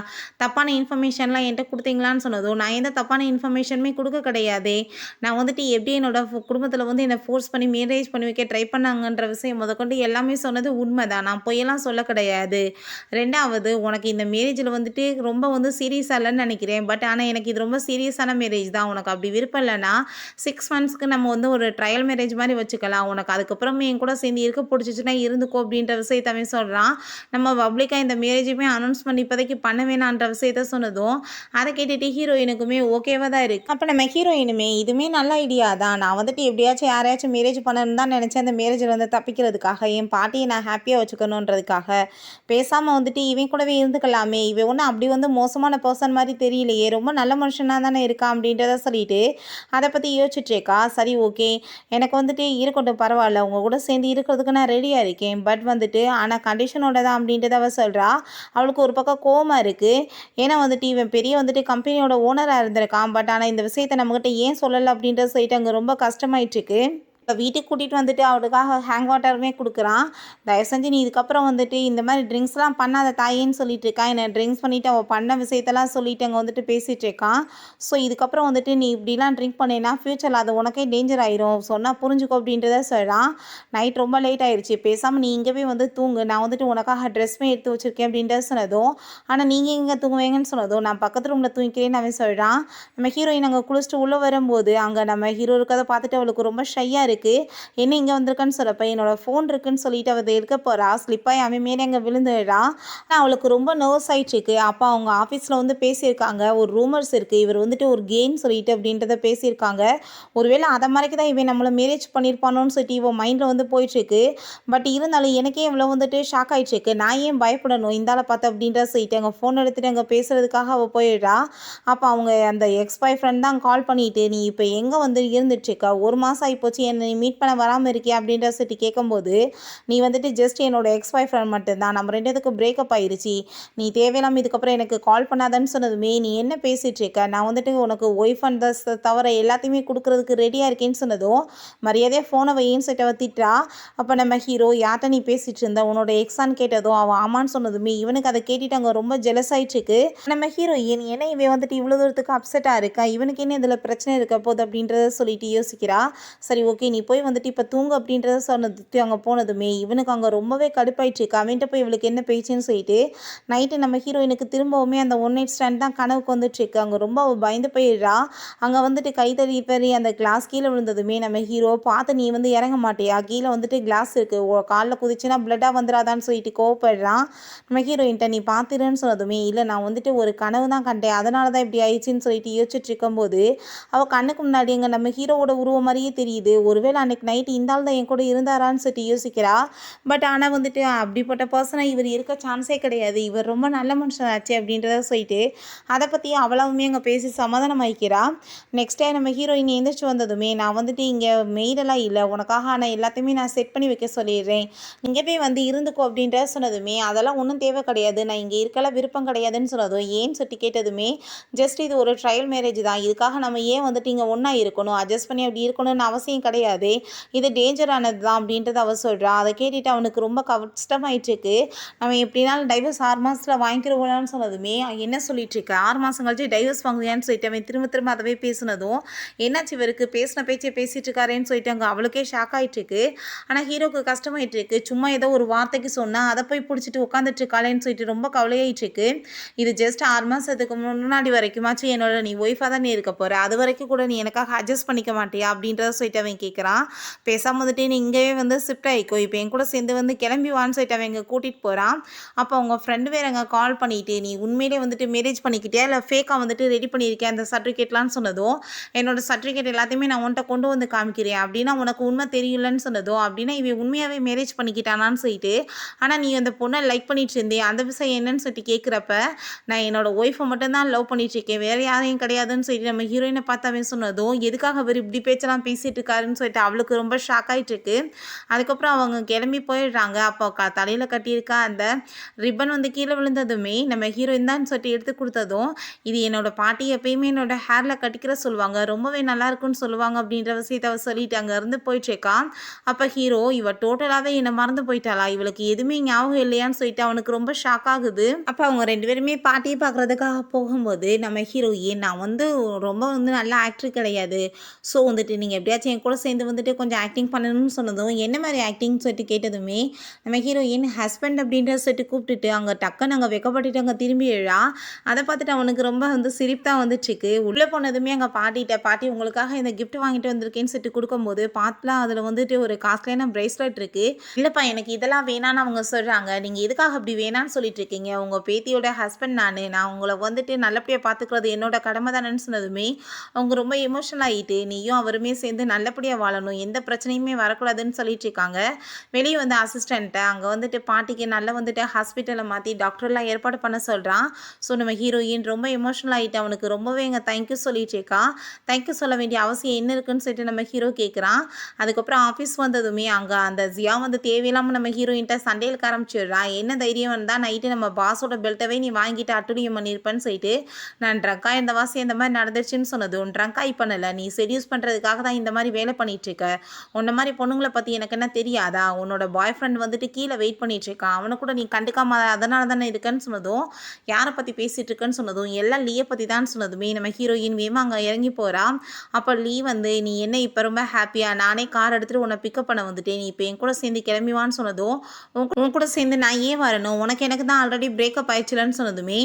தப்பான இன்ஃபர்மேஷன்லாம் என்கிட்ட கொடுத்தீங்களான்னு சொன்னதும், நான் எந்த தப்பான இன்ஃபர்மேஷனுமே கொடுக்க கிடையாதே, நான் வந்துட்டு எப்படி என்னோட குடும்பத்தில் வந்து என்னை ஃபோர்ஸ் பண்ணி மேரேஜ் பண்ணி வைக்க ட்ரை பண்ணாங்கன்ற விஷயம் முதற்கொண்டு எல்லாமே சொன்னது உண்மைதான். நான் பொய்யெல்லாம் சொல்ல கிடையாது. 2வது உனக்கு இந்த மேரேஜில் வந்துட்டு ரொம்ப வந்து சீரியஸாக இல்லைன்னு நினைக்கிறேன். பட் ஆனால் எனக்கு இது ரொம்ப சீரியஸான மேரேஜ் தான். உனக்கு அப்படி விருப்பம் இல்லைன்னா 6 மந்த்ஸ்க்கு நம்ம வந்து ஒரு ட்ரையல் மேரேஜ் மாதிரி வச்சுக்கலாம். உனக்கு அதுக்கப்புறம் என் கூட சேர்ந்து இருக்க பிடிச்சிச்சுன்னா இருந்துக்கோ அப்படின்ற விஷயத்தவே சொல்கிறான். நம்ம பப்ளிக்காக இந்த மேரேஜுமே அனௌன்ஸ் பண்ணி இப்போதைக்கு பண்ண வேணான்ற விஷயத்த சொன்னதும் அதை கேட்டுட்டு ஹீரோயினுக்குமே ஓகேவாக தான் இருக்குது. அப்போ நம்ம ஹீரோயினுமே இதுவுமே நல்ல ஐடியா தான். நான் வந்துட்டு எப்படியாச்சும் யாரையாச்சும் மேரேஜ் பண்ணணும்னு தான் நினச்சேன். அந்த மேரேஜில் வந்து தப்பிக்கிறதுக்காக என் பாட்டியை நான் ஹாப்பியாக வச்சுக்கணுன்றதுக்காக பேசாமல் வந்துட்டு இவன் கூடவே இருந்துக்கலாமே. இவன் ஒன்றும் அப்படி வந்து மோசமான பர்சன் மாதிரி தெரியலையே, ரொம்ப நல்ல மனுஷனாக தானே இருக்கான் அப்படின்றத சொல்லிட்டு அதை பற்றி யோசிச்சுட்ருக்கா. சரி ஓகே, எனக்கு வந்துட்டு இருக்கட்டும் பரவாயில்ல, உங்கள் கூட சேர்ந்து இருக்கிறதுக்கு நான் ரெடியாக இருக்கேன். பட் வந்துட்டு ஆனால் கண்டிஷனோட தான் அப்படின்றத அவள் சொல்கிறா. அவளுக்கு ஒரு பக்கம் கோவமாக இருக்குது. ஏன்னா வந்துட்டு இவன் பெரிய வந்துட்டு கம்பெனியோட ஓனராக இருந்திருக்கான். பட் ஆனால் இந்த விஷயத்தை நம்மக்கிட்ட ஏன் சொல்லலை அப்படின்றத சொல்லிட்டு அங்கே ரொம்ப கஷ்டமாயிட்டுருக்கு. இப்போ வீட்டுக்கு கூட்டிகிட்டு வந்துட்டு அவளுக்காக ஹேங் வாட்டருமே கொடுக்குறான். தயவு செஞ்சு நீ இதுக்கப்புறம் வந்துட்டு இந்த மாதிரி ட்ரிங்க்ஸ்லாம் பண்ணாத தாயேன்னு சொல்லிட்டு இருக்கான். என்னை ட்ரிங்க்ஸ் பண்ணிவிட்டு அவள் பண்ண விஷயத்தெல்லாம் சொல்லிட்டு அங்கே வந்துட்டு பேசிகிட்டு இருக்கான். ஸோ இதுக்கப்புறம் வந்துட்டு நீ இப்படிலாம் ட்ரிங்க் பண்ணினா ஃப்யூச்சரில் அது உனக்கே டேஞ்சர் ஆயிரும், சொன்னால் புரிஞ்சுக்கோ அப்படின்றத சொல்கிறான். நைட் ரொம்ப லேட் ஆயிடுச்சு, பேசாமல் நீ இங்கே போய் வந்து தூங்கு, நான் வந்துட்டு உனக்காக ட்ரெஸ்மே எடுத்து வச்சுருக்கேன் அப்படின்றத சொன்னதும், ஆனால் நீங்கள் எங்கே தூங்குவீங்கன்னு சொன்னதும் நான் பக்கத்து ரூமில் தூங்கிக்கிறேன்னு அவன் சொல்கிறான். நம்ம ஹீரோயின் அங்கே குளிச்சுட்டு உள்ளே வரும்போது அங்கே நம்ம ஹீரோ இருக்கிறத பார்த்துட்டு அவளுக்கு ரொம்ப ஷையாக இருக்குது. என்ன இங்கே வந்திருக்கான்னு சொல்லப்போ என்னோட ஃபோன் இருக்குன்னு சொல்லிட்டு அவள் எடுக்க போகிறா. ஸ்லிப்பாகி அவன் மேலே அங்கே விழுந்துடுறா. ஆனால் அவளுக்கு ரொம்ப நர்வஸ் ஆகிட்டுருக்கு. அப்போ அவங்க ஆஃபீஸில் வந்து பேசியிருக்காங்க, ஒரு ரூமர்ஸ் இருக்குது, இவர் வந்துட்டு ஒரு கேன்னு சொல்லிட்டு அப்படின்றத பேசியிருக்காங்க. ஒருவேளை அதை மாதிரிக்கு தான் இவன் நம்மளை மேரேஜ் பண்ணியிருப்பானோன்னு சொல்லிட்டு இவன் மைண்டில் வந்து போயிட்டுருக்கு. பட் இருந்தாலும் எனக்கே இவ்வளோ வந்துட்டு ஷாக் ஆகிட்டுருக்கு. நான் ஏன் பயப்படணும் இந்தால பார்த்து அப்படின்றத சொல்லிட்டு அங்கே ஃபோன் எடுத்துகிட்டு அங்கே பேசுகிறதுக்காக அவள் போயிடுறா. அப்போ அவங்க அந்த எக்ஸ் பாய் ஃப்ரெண்ட் தான் கால் பண்ணிவிட்டு நீ இப்போ எங்கே வந்து இருந்துட்டுருக்கா, 1 மாதம் ஆகிப்போச்சு, என்னை நீ மீட் பண்ண வராமல் இருக்கியா அப்படின்ற சொல்லிட்டு கேட்கும்போது, நீ வந்துட்டு ஜஸ்ட் என்னோட எக்ஸ் பாய் ஃப்ரெண்ட் மட்டும்தான், நம்ம 2 பிரேக்கப் ஆயிடுச்சு, நீ தேவையில்லாமல் இதுக்கப்புறம் எனக்கு கால் பண்ணாதன்னு சொன்னதுமே நீ என்ன பேசிகிட்டு இருக்க, நான் வந்துட்டு உனக்கு ஒய்ஃப் அண்ட் தஸ் தவிர எல்லாத்தையுமே கொடுக்குறதுக்கு ரெடியாக இருக்கேன்னு சொன்னதும் மரியாதையாக ஃபோனை வையின்னு சொல்லிட்டு அவள் திட்டுறா. அப்போ நம்ம ஹீரோ யார்கிட்ட நீ பேசிகிட்டு இருந்த, உன்னோட எக்ஸான்னு கேட்டதும் அவன் ஆமான்னு சொன்னதுமே இவனுக்கு அதை கேட்டுட்டு அங்கே ரொம்ப ஜெலஸ் ஆகிட்டுருக்கு. நம்ம ஹீரோயின் என்ன இவன் வந்துட்டு இவ்வளோ தூரத்துக்கு அப்செட்டாக இருக்கா, இவனுக்கு என்ன இதில் பிரச்சனை இருக்க போகுது அப்படின்றத சொல்லிட்டு யோசிக்கிறா. சரி ஓகே நீ போய் வந்துட்டு இப்போ தூங்கு அப்படின்றத சொன்னது அங்கே போனதுமே இவனுக்கு அங்கே ரொம்பவே கடுப்பாயிட்டுருக்கு. அவன்கிட்ட போய் இவளுக்கு என்ன பேச்சுன்னு சொல்லிட்டு நைட்டு நம்ம ஹீரோயினுக்கு திரும்பவுமே அந்த ஒன் நைட் ஸ்டாண்ட் தான் கனவுக்கு வந்துட்டுருக்கு. அங்கே ரொம்ப பயந்து போயிடுறா. அங்கே வந்துட்டு கை தறி அந்த கிளாஸ் கீழே விழுந்ததுமே நம்ம ஹீரோ பார்த்து நீ வந்து இறங்க மாட்டியா, கீழே வந்துட்டு கிளாஸ் இருக்குது, காலில் குதிச்சுன்னா பிளட்டாக வந்துடாதான்னு சொல்லிட்டு கோவப்படுறான். நம்ம ஹீரோயின்ட்ட நீ பார்த்துருன்னு சொன்னதுமே இல்லை நான் வந்துட்டு ஒரு கனவு தான் கண்டேன், அதனால தான் இப்படி ஆயிடுச்சின்னு சொல்லிட்டு யோசிச்சுட்டு இருக்கும்போது அவள் கண்ணுக்கு முன்னாடி எங்க நம்ம ஹீரோவோட உருவம் மாதிரியே தெரியுது. ஒருவேளை அன்னைக்கு நைட்டு இந்த ஆள் தான் என் கூட இருந்தாரான்னு சொல்லிட்டு யோசிக்கிறா. பட் ஆனால் வந்துட்டு அப்படிப்பட்ட பர்சனாக இவர் இருக்க சான்ஸே கிடையாது, இவர் ரொம்ப நல்ல மனுஷனாச்சு அப்படின்றத சொல்லிட்டு அதை பற்றி அவ்வளவுமே அங்கே பேசி சமாதானம் ஆகிக்கிறா. நெக்ஸ்ட் டே நம்ம ஹீரோயின் எழுந்திரிச்சு வந்ததுமே நான் வந்துட்டு இங்கே மெய்டெல்லாம் இல்லை, உனக்காக ஆனால் எல்லாத்தையுமே நான் செட் பண்ணி வைக்க சொல்லிடுறேன், இங்கே போய் வந்து இருந்துக்கோ அப்படின்றத சொன்னதுமே அதெல்லாம் ஒன்றும் தேவை கிடையாது, நான் இங்கே இருக்கலாம் விருப்பம் கிடையாதுன்னு சொன்னதும் ஏன்னு சொல்லி கேட்டதுமே ஜஸ்ட் இது ஒரு ட்ரையல் மேரேஜ் தான், இதுக்காக நம்ம ஏன் வந்துட்டு இங்கே ஒன்றா இருக்கணும், அட்ஜஸ்ட் பண்ணி அப்படி இருக்கணும்னு அவசியம் கிடையாது, இது டேஞ்சரானது தான் அப்படின்றத அவள் சொல்கிறா. அதை கேட்டுட்டு அவனுக்கு ரொம்ப கஷ்டமாயிட்டுருக்கு. நம்ம எப்படினாலும் டைவர்ஸ் 6 மாதத்தில் வாங்கிக்கிறோம்னு சொன்னதுமே என்ன சொல்லிட்டு இருக்க, 6 மாதம் கழிச்சு டைவர்ஸ் வாங்குவியான்னு சொல்லிட்டு அவன் திரும்ப திரும்ப அதவே பேசினதும் என்னாச்சு இவருக்கு பேசின பேச்சே பேசிட்டு இருக்காருன்னு சொல்லிட்டு அங்கே அவளுக்கே ஷாக் ஆகிட்டுருக்கு. ஆனால் ஹீரோக்கு கஷ்டமாயிட்டுருக்கு. சும்மா ஏதோ ஒரு வார்த்தைக்கு சொன்னால் அதை போய் பிடிச்சிட்டு உட்காந்துட்டு இருக்காளேன்னு சொல்லிட்டு ரொம்ப கவலையாயிட்டுருக்கு. இது ஜஸ்ட் 6 மாதத்துக்கு முன்னாடி வரைக்குமாச்சும் என்னோட நீ ஒய்ஃபாக தான் நீ இருக்க போகிற, அது வரைக்கும் கூட நீ எனக்காக அட்ஜஸ்ட் பண்ணிக்க மாட்டியா அப்படின்றத சொல்லிட்டு அவன் கேட்குறான். பேசாமல் வந்துட்டு நீ இங்கேயே வந்து ஷிஃப்ட் ஆகிக்கோ, இப்போ என் கூட சேர்ந்து வந்து கிளம்பி வான்னு சொல்லிட்டு அவன் இங்கே கூட்டிகிட்டு போகிறான். அப்போ அவங்க ஃப்ரெண்டு வேறு அங்கே கால் பண்ணிவிட்டு நீ உண்மையிலே வந்துட்டு மேரேஜ் பண்ணிக்கிட்டியா இல்லை ஃபேக்காக வந்துட்டு ரெடி பண்ணியிருக்கேன் அந்த சர்டிஃபிகேட்லான்னு சொன்னதும் என்னோட சர்டிஃபிகேட் எல்லாத்தையுமே நான் உன்ட்ட கொண்டு வந்து காமிக்கிறேன், அப்படின்னா உனக்கு உண்மை தெரியலன்னு சொன்னதும் அப்படின்னா இவன் உண்மையாகவே மேரேஜ் பண்ணிக்கிட்டானான்னு சொல்லிட்டு ஆனால் நீ அந்த பொண்ணை லைக் பண்ணிட்டு இருந்தேன் அந்த விஷயம் என்னன்னு சொல்லிட்டு கேட்குறப்ப நான் என்னோட ஒய்ஃபை மட்டும்தான் லவ் பண்ணிட்டு இருக்கேன், வேறு யாரையும் கிடையாதுன்னு சொல்லிட்டு நம்ம ஹீரோயினை பார்த்து அவன் சொன்னதும் எதுக்காக அவர் இப்படி பேச்செல்லாம் பேசிட்டு இருக்காருன்னு சொல்லிட்டு சொல்லிட்டு அவளுக்கு ரொம்ப ஷாக் ஆகிட்டுருக்கு. அதுக்கப்புறம் அவங்க கிளம்பி போயிடுறாங்க. அப்போ தலையில் கட்டியிருக்க அந்த ரிப்பன் வந்து கீழே விழுந்ததுமே நம்ம ஹீரோயின் தான் சொல்லிட்டு எடுத்து கொடுத்ததும், இது என்னோட பாட்டி எப்பயுமே என்னோட ஹேரில் கட்டிக்கிற சொல்லுவாங்க, ரொம்பவே நல்லா இருக்குன்னு சொல்லுவாங்க அப்படின்ற விஷயத்த அவ சொல்லிட்டு அங்கேருந்து போயிட்டுருக்கா. அப்போ ஹீரோ இவ டோட்டலாகவே என்னை மறந்து போயிட்டாளா, இவளுக்கு எதுவுமே ஞாபகம் இல்லையான்னு சொல்லிட்டு அவனுக்கு ரொம்ப ஷாக் ஆகுது. அப்போ அவங்க 2 பேருமே பாட்டியை பார்க்குறதுக்காக போகும்போது நம்ம ஹீரோயின், நான் வந்து ரொம்ப வந்து நல்ல ஆக்டர் கிடையாது, ஸோ வந்துட்டு நீங்கள் எப்படியாச்சும் என் கூட சேர்ந்து வந்துட்டு கொஞ்சம் ஆக்டிங் பண்ணணும்னு சொன்னதும், என்ன மாதிரி ஆக்டிங் சொல்லிட்டு கேட்டதுமே நம்ம ஹீரோயின் ஹஸ்பண்ட் அப்படின்ற சொல்லிட்டு கூப்பிட்டுட்டு அங்கே டக்குன்னு அங்கே வெக்கப்பட்டுட்டு அங்கே திரும்பி எழா. அதை பார்த்துட்டு அவனுக்கு ரொம்ப வந்து சிரிப்பு தான் வந்துட்டுருக்கு. உள்ளே போனதுமே அங்கே பாட்டிகிட்ட, பாட்டி உங்களுக்காக இந்த கிஃப்ட் வாங்கிட்டு வந்திருக்கேன்னு சொல்லிட்டு கொடுக்கும்போது பார்த்துலாம் அதில் வந்துட்டு ஒரு காஸ்ட்லியான பிரேஸ்லெட் இருக்குது. இல்லைப்பா எனக்கு இதெல்லாம் வேணான்னு அவங்க சொல்கிறாங்க, நீங்கள் எதுக்காக அப்படி வேணான்னு சொல்லிட்டு இருக்கீங்க, உங்கள் பேத்தியோட ஹஸ்பண்ட் நான் உங்களை வந்துட்டு நல்லபடியாக பார்த்துக்கிறது என்னோட கடமை தானேன்னு சொன்னதுமே அவங்க ரொம்ப எமோஷனல் ஆகிட்டு, நீயும் அவருமே சேர்ந்து நல்லபடியாக வாழணும், எந்த பிரச்சனையுமே வரக்கூடாதுன்னு சொல்லிட்டு இருக்காங்க. வெளியே வந்து அசிஸ்டண்ட்டை அங்கே வந்துட்டு பாட்டிக்கு நல்லா வந்துட்டு ஹாஸ்பிட்டலை மாற்றி டாக்டர்லாம் ஏற்பாடு பண்ண சொல்கிறான். ஸோ நம்ம ஹீரோயின் ரொம்ப எமோஷனல் ஆகிட்டு அவனுக்கு ரொம்பவே இங்கே தேங்க்யூ சொல்லிட்டு இருக்கா. தேங்க்யூ சொல்ல வேண்டிய அவசியம் என்ன இருக்குன்னு சொல்லிட்டு நம்ம ஹீரோ கேட்குறான். அதுக்கப்புறம் ஆஃபீஸ் வந்ததுமே அங்கே அந்த ஜியா வந்து தேவையில்லாமல் நம்ம ஹீரோயின்ட்ட சண்டையிலுக்கு ஆரம்பிச்சிடுறான். என்ன தைரியம் வந்தால் நைட்டு நம்ம பாஸோட பெல்ட்டவே நீ வாங்கிட்டு அட்டுடியம் பண்ணியிருப்பேன்னு சொல்லிட்டு, நான் ட்ரங்காக இந்த வாசி இந்த மாதிரி நடந்துச்சுன்னு சொன்னதும், ட்ரங்காய் பண்ணலை, நீ செடியூஸ் பண்ணுறதுக்காக தான் இந்த மாதிரி வேலை பண்ணிகிட்ருக்க, உன்ன மாதிரி பொண்ணுங்களை பற்றி எனக்கு என்ன தெரியாதா, உன்னோட பாய் ஃப்ரெண்ட் வந்துட்டு கீழே வெயிட் பண்ணிகிட்ருக்கான், அவனை கூட நீ கண்டுக்காம அதனால தானே இருக்கேன்னு சொன்னதும், யாரை பற்றி பேசிகிட்டு இருக்கேன்னு சொன்னதும், எல்லாம் லீயை பற்றி தான் சொன்னதுமே நம்ம ஹீரோயின் வேமா அங்கே இறங்கி போகிறா. அப்போ லீ வந்து, நீ என்ன இப்போ ரொம்ப ஹாப்பியாக, நானே கார் எடுத்துகிட்டு உன்னை பிக்கப் பண்ண வந்துட்டேன், நீ இப்போ என் கூட சேர்ந்து கிளம்பிவான்னு சொன்னதும், உன் கூட சேர்ந்து நான் ஏன் வரணும், உனக்கு எனக்கு தான் ஆல்ரெடி பிரேக்கப் ஆயிடுச்சுலன்னு சொன்னதுமே,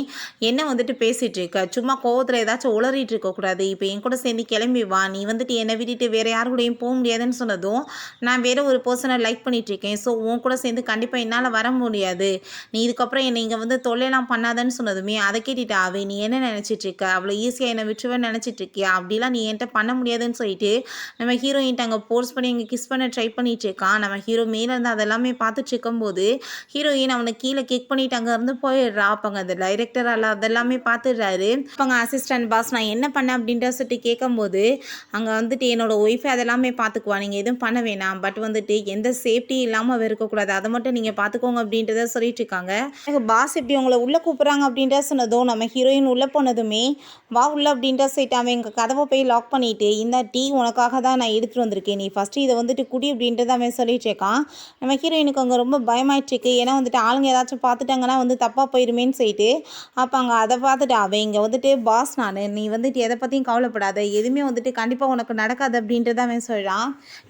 என்ன வந்துட்டு பேசிகிட்டு இருக்க, சும்மா கோவத்தில் ஏதாச்சும் உளறிட்டு இருக்கக்கூடாது, இப்போ என் கூட சேர்ந்து கிளம்பி வா, நீ வந்துட்டு என்னை விட்டுட்டு வேறு யாரு கூடயும் போக முடியாதுன்னு சொன்னதும், நான் வேறு ஒரு பர்சனை லைக் பண்ணிகிட்ருக்கேன், ஸோ உன் கூட சேர்ந்து கண்டிப்பாக என்னால் வர முடியாது, நீ இதுக்கப்புறம் என்னை இங்கே வந்து தொல்லையெல்லாம் பண்ணாதன்னு சொன்னதுமே, அதை கேட்டுட்டாவே நீ என்ன நினச்சிட்ருக்க, அவ்வளோ ஈஸியாக என்னை விட்டுருவேன்னு நினச்சிட்ருக்கியா, அப்படிலாம் நீ என்கிட்ட பண்ண முடியாதுன்னு சொல்லிட்டு நம்ம ஹீரோயின்ட்ட அங்கே போர்ஸ் பண்ணி இங்கே கிஸ் பண்ண ட்ரை பண்ணிட்டு இருக்கான். நம்ம ஹீரோ மேலேருந்து அதெல்லாமே பார்த்துட்டு இருக்கும்போது ஹீரோயின் அவனை கீழே கிக் பண்ணிட்டு அங்கேருந்து போயிடுறா. அப்போங்க அந்த டைரக்டர் அதெல்லாமே பார்த்துடுறாரு. அப்போங்க அசிஸ்டன்ட் பாஸ் நான் என்ன பண்ணேன் அப்படின்ற சொல்லிட்டு கேட்கும்போது அங்கே வந்துட்டு என்னோட ஒய்ஃபை அதெல்லாமே பார்த்துக்குவா, நீங்கள் எதுவும் பண்ண வேணாம், பட் வந்துட்டு எந்த சேஃப்டி இல்லாமல் இருக்கக்கூடாது, அதை மட்டும் நீங்கள் பார்த்துக்கோங்க அப்படின்றத சொல்லிட்டு இருக்காங்க. பாஸ் எப்படி உங்களை உள்ளே கூப்பிட்றாங்க அப்படின்ற சொன்னதும் நம்ம ஹீரோயின் உள்ளே போனதுமே வா உள்ள அப்படின்ற சொல்லிட்டு அவன் எங்கள் கதவை போய் லாக் பண்ணிவிட்டு, இந்த டீ உனக்காக தான் நான் எடுத்துகிட்டு வந்திருக்கேன், நீ ஃபஸ்ட்டு இதை வந்துட்டு குடி அப்படின்றத அவன் சொல்லிட்டு இருக்கான். நம்ம ஹீரோயினுக்கு அங்கே ரொம்ப பயமாயிட்டுருக்கு. ஏன்னா வந்துட்டு ஆளுங்க ஏதாச்சும் பார்த்துட்டாங்கன்னா வந்து தப்பாக போயிருமேன்னு சொல்லிட்டு, அப்போ அங்கே அதை பார்த்துட்டு அவன் இங்கே வந்துட்டு பாஸ் நீ வந்துட்டு எதை பற்றியும் கவலைப்படாத, எதுவுமே வந்துட்டு கண்டிப்பாக உனக்கு நடக்காது அப்படின்றத அவன் சொல்கிறான்.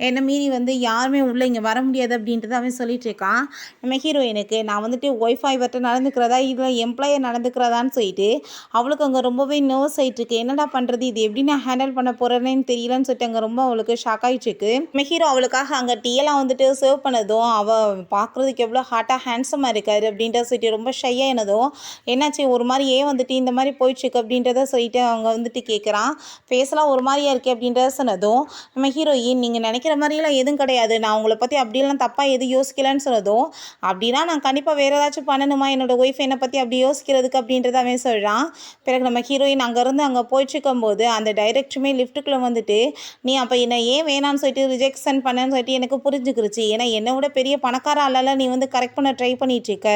என்னை மீறி வந்து யாருமே உள்ளே இங்கே வர முடியாது அப்படின்றத அவன் சொல்லிட்டு இருக்கான். நம்ம ஹீரோயினுக்கு நான் வந்துட்டு ஒய்ஃபை இவர்கிட்ட நடந்துக்கிறதா இல்லை எம்ப்ளாயர் நடந்துக்கிறதான்னு சொல்லிட்டு அவளுக்கு அங்கே ரொம்பவே நர்வஸ் ஆகிட்டுருக்கு. என்னடா பண்ணுறது, இது எப்படி நான் ஹேண்டில் பண்ண போகிறேன்னு தெரியலன்னு சொல்லிட்டு அங்கே ரொம்ப அவளுக்கு ஷாக் ஆகிட்டுருக்கு. நம்ம ஹீரோ அவளுக்காக அங்கே டீயெல்லாம் வந்துட்டு சர்வ் பண்ணதும் அவள் பார்க்குறதுக்கு எவ்வளோ ஹாட்டாக ஹேண்ட்ஸமாக இருக்காரு அப்படின்றத சொல்லிட்டு ரொம்ப ஷையாக என்னதும், என்னாச்சு ஒரு மாதிரி ஏன் வந்துட்டு இந்த மாதிரி போயிட்டுருக்கு அப்படின்றத சொல்லிட்டு அவங்க வந்துட்டு கேட்குறான். ஃபேஸ்லாம் ஒரு மாதிரியா இருக்குது அப்படின்றத சொன்னதும் நம்ம ஹீரோயின், நீங்கள் நினைக்கிற மாதிரிலாம் எதுவும் கிடையாது, நான் உங்களை பற்றி அப்படிலாம் தப்பாக எதுவும் யோசிக்கலன்னு சொன்னதும், அப்படின்னா நான் கண்டிப்பாக வேறு ஏதாச்சும் பண்ணணுமா என்னோடய ஒய்ஃப் என்னை பற்றி அப்படி யோசிக்கிறதுக்கு அப்படின்றத அவன் சொல்கிறான். பிறகு நம்ம ஹீரோயின் அங்கேருந்து அங்கே போயிட்டுருக்கும்போது அந்த டைரக்டருமே லிஃப்ட்டுக்குள்ளே வந்துட்டு, நீ அப்போ என்னை ஏன் வேணான்னு சொல்லிட்டு ரிஜெக்ஷன் பண்ணேன்னு சொல்லிட்டு எனக்கு புரிஞ்சுக்கிருச்சு, ஏன்னா என்னை விட பெரிய பணக்கார ஆளால் நீ வந்து கரெக்ட் பண்ண ட்ரை பண்ணிகிட்ருக்க,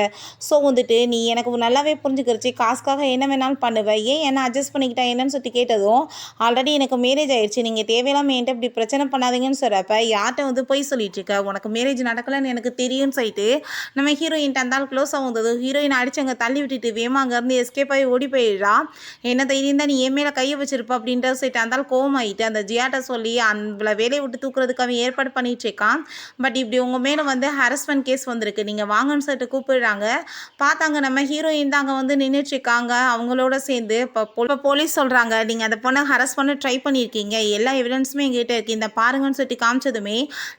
ஸோ வந்துட்டு நீ எனக்கு நல்லாவே புரிஞ்சுக்கிருச்சு, காசுக்காக என்ன வேணாலும் பண்ணுவேன், ஏன் என்ன அட்ஜஸ்ட் பண்ணிக்கிட்டா என்னன்னு சொல்லிட்டு கேட்டதும், ஆல்ரெடி எனக்கு மேரேஜ் ஆயிடுச்சு, நீங்கள் தேவையில்லாமல் என்கிட்ட இப்படி பிரச்சனை பண்ணாதீங்கன்னு சொல்கிறப்ப யார்கிட்ட வந்து போய் சொல்லிட்டுருக்க, உனக்கு மேரேஜ் நடக்கலைன்னு எனக்கு தெரியும்னு சொல்லிட்டு நம்ம ஹீரோயின்ட்ட அந்த க்ளோஸ் ஆகுது. ஹீரோயின் அடிச்சு அங்கே தள்ளி விட்டுட்டு வேமா அங்கேருந்து எஸ்கேப் ஆகி ஓடி போயிடுறா. என்ன தைரியம் தான் நீ என் மேலே கையை வச்சிருப்பா அப்படின்ற சொல்லிட்டு அந்த கோவமாயிட்டு அந்த ஜியாட்ட சொல்லி அந்த வேலையை விட்டு தூக்குறதுக்கு அவன் ஏற்பாடு பண்ணிட்டு இருக்கான். பட் இப்படி உங்கள் மேலே வந்து ஹராஸ்மெண்ட் கேஸ் வந்திருக்கு, நீங்கள் வாங்கன்னு சொல்லிட்டு கூப்பிடுறாங்க. பார்த்தாங்க நம்ம ஹீரோயின் தான் அங்கே வந்து நின்றுட்டு இருக்காங்க. அவங்களோட சேர்ந்து இப்போ போலீஸ் சொல்கிறாங்க, நீங்கள் அந்த பொண்ணை ஹராஸ் பண்ண ட்ரை பண்ணியிருக்கீங்க, எல்லா எவிடன்ஸுமே எங்ககிட்ட இருக்குது, இந்த பாருங்கன்னு சொல்லிட்டு காமிச்சதுமே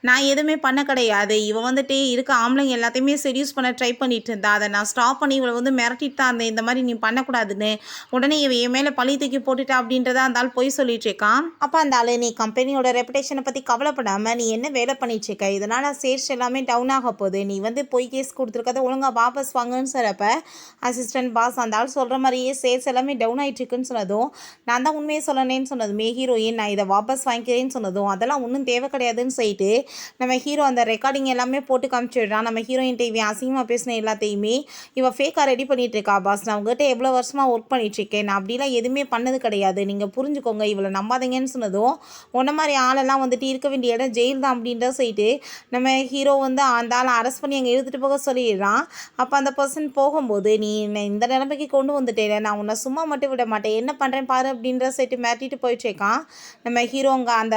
நான் எதுவுமே பண்ண கிடையாது, இவன் வந்துட்டு இருக்க ஆம்பளைங்க எல்லாத்தையுமே செடியூஸ் பண்ண ட்ரை பண்ணிட்டு இருந்தா, அதை நான் ஸ்டாப் பண்ணி இவளை வந்து மிரட்டிட்டு தான் இருந்தேன், இந்த மாதிரி நீ பண்ணக்கூடாதுன்னு. உடனே இவ என் மேலே பழி தூக்கி போட்டுட்டா அப்படின்றத அந்த ஆள் போய் சொல்லிட்டு இருக்கான். அப்போ அந்த ஆள், நீ கம்பெனியோட ரெப்புடேஷனை பற்றி கவலைப்படாமல் நீ என்ன வேலை பண்ணிட்டு இருக்க, இதனால் சேல்ஸ் எல்லாமே டவுன் ஆக போகுது, நீ வந்து போய் கேஸ் கொடுத்துருக்கத ஒழுங்காக வாபஸ் வாங்கன்னு சொல்கிறப்ப அசிஸ்டன்ட் பாஸ் அந்த ஆள் சொல்கிற மாதிரியே சேல்ஸ் எல்லாமே டவுன் ஆகிட்டு இருக்குன்னு சொன்னதும், நான் தான் உண்மையை சொல்லணேன்னு சொன்னதுமே ஹீரோயின், நான் இதை வாபஸ் வாங்கிக்கிறேன்னு சொன்னதும், அதெல்லாம் அதெல்லாம் ஒன்றும் தேவை கிடையாதுன்னு சொல்லிட்டு நம்ம ஹீரோ அந்த ரெக்கார்டிங் எல்லாமே போட்டு காமிச்சிடுறான். நம்ம ஹீரோயின்ட்ட இவன் அசிங்கமாக பேசின எல்லாத்தையுமே இவன் ஃபேக்காக ரெடி பண்ணிட்டு இருக்கா. பாஸ், நான் உங்ககிட்ட எவ்வளோ வருஷமாக ஒர்க் பண்ணிட்டுருக்கேன், நான் அப்படிலாம் எதுவுமே பண்ணது கிடையாது, நீங்கள் புரிஞ்சுக்கோங்க, இவளை நம்பாதீங்கன்னு சொன்னதும் உன்ன மாதிரி ஆளெல்லாம் வந்துட்டு இருக்க வேண்டிய இடம் ஜெயில் தான் அப்படின்ற சொல்லிட்டு நம்ம ஹீரோ வந்து அந்த ஆளை அரெஸ்ட் பண்ணி அங்கே இழுத்துட்டு போக சொல்லிடுறான். அப்போ அந்த பர்சன் போகும்போது, நீ என்னை இந்த நிலைமைக்கு கொண்டு வந்துட்டேன், நான் உன்னை சும்மா மட்டும் விட மாட்டேன், என்ன பண்ணுறேன் பாரு அப்படின்ற சொல்லிட்டு மிரட்டிட்டு போயிட்டுருக்கான். நம்ம ஹீரோங்க அந்த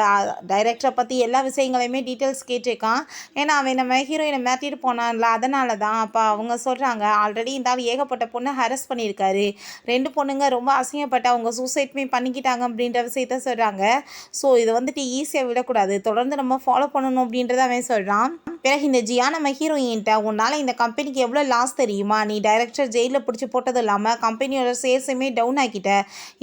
டைரக்டரை பற்றி எல்லா விஷயங்களையுமே டீட்டெயில்ஸ் கேட்டிருக்கான். ஏன்னா அவன் நம்ம ஹீரோயினை மிரட்டிட்டு போனான்ல, அதனால தான். அப்போ அவங்க சொல்கிறாங்க, ஆல்ரெடி இந்த ஆள் ஏகப்பட்ட பொண்ணை ஹரஸ் பண்ணியிருக்காரு, 2 பொண்ணுங்க ரொம்ப அசிங்கப்பட்டு அவங்க சூசைட்மே பண்ணிக்கிட்டாங்க அப்படின்ற விஷயத்த சொல்கிறாங்க. ஸோ இதை வந்துட்டு ஈஸியாக விடக்கூடாது, தொடர்ந்து நம்ம ஃபாலோ பண்ணணும் அப்படின்றத அவன் சொல்கிறான். பிறகு இந்த ஜியா நம்ம ஹீரோயின்ட்ட, உன்னால் இந்த கம்பெனிக்கு எவ்வளோ லாஸ் தெரியுமா, நீ டைரக்டர் ஜெயிலில் பிடிச்சி போட்டது இல்லாமல் கம்பெனியோட சேல்ஸுமே டவுன் ஆக்கிட்ட,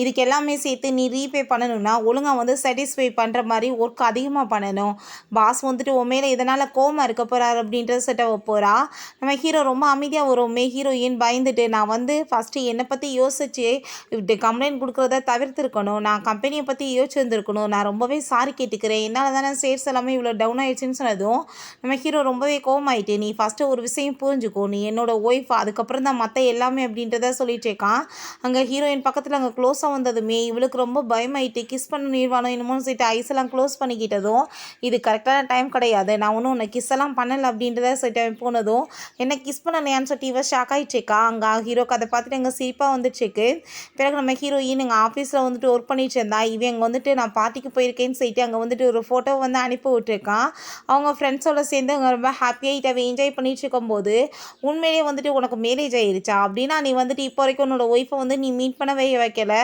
இதுக்கு எல்லாமே சேர்த்து நீ ரீபே பண்ணணும்னா ஒழுங்காக வந்து சாட்டிஸ்ஃபை பண்ணுற மாதிரி ஒர்க் அதிகமாக பண்ணணும். பாஸ் வந்துட்டு உன் மேலே இதனால் கோமா இருக்க போகிறார் அப்படின்ற செட்ட போகிறா. நம்ம ஹீரோ ரொம்ப அமைதியாக வருவோமே, ஹீரோயின் பயந்துட்டு, நான் வந்து ஃபஸ்ட்டு என்னை பற்றி யோசிச்சு இப்படி கம்ப்ளைண்ட் கொடுக்குறத தவிர்த்துருக்கணும், நான் கம்பெனியை பற்றி யோசிச்சுருந்துருக்கணும், நான் ரொம்பவே சாரி கேட்டுக்கிறேன், என்னால் தானே சேல்ஸ் எல்லாமே இவ்வளோ டவுன் ஆயிடுச்சுன்னு சொன்னதும் நம்ம ஹீரோ ரொம்பவே கோவமாயிட்டு, நீ ஃபஸ்ட்டு ஒரு விஷயம் புரிஞ்சுக்கோ, நீ என்னோட ஒய்ஃப், அதுக்கப்புறம் தான் மற்ற எல்லாமே அப்படின்றத சொல்லிட்டு இருக்கான். அங்கே ஹீரோயின் பக்கத்தில் அங்கே க்ளோஸாக வந்ததுமே இவளுக்கு ரொம்ப பயமாயிட்டு, கிஸ் பண்ண நீர்வானோ என்னமோன்னு சொல்லிட்டு ஐஸெல்லாம் க்ளோஸ் பண்ணிக்கிட்டதும், இது கரெக்டான டைம் கிடையாது, நான் ஒன்றும் உன்னை கிஸ் எல்லாம் பண்ணலை அப்படின்றத சொல்லிட்டு போனதும், என்ன கிஸ் பண்ணலையான்னு சொல்லிட்டு இவ ஷாக் ஆகிட்டுருக்கா. அங்கே ஹீரோக்கு அதை பார்த்துட்டு எங்கள் சிரிப்பாக வந்துட்டுருக்கு. பிறகு நம்ம ஹீரோயின் எங்கள் ஆஃபீஸில் வந்துட்டு ஒர்க் பண்ணிட்டு இருந்தா, இவன் அங்கே வந்துட்டு நான் பார்ட்டிக்கு போயிருக்கேன்னு சொல்லிட்டு அங்கே வந்துட்டு ஒரு ஃபோட்டோ வந்து அனுப்பி விட்டுருக்கான். அவங்க ஃப்ரெண்ட்ஸோட சேர்ந்து அவங்க ரொம்ப ஹாப்பியாகிட்டு அவன் என்ஜாய் பண்ணிட்டு இருக்கும்போது, உண்மையிலேயே வந்துட்டு உனக்கு மேரேஜ் ஆயிடுச்சா அப்படின்னா, நீ வந்துட்டு இப்போ வரைக்கும் உன்னோட ஒய்ஃபை வந்து நீ மீட் பண்ணவே வைக்கல,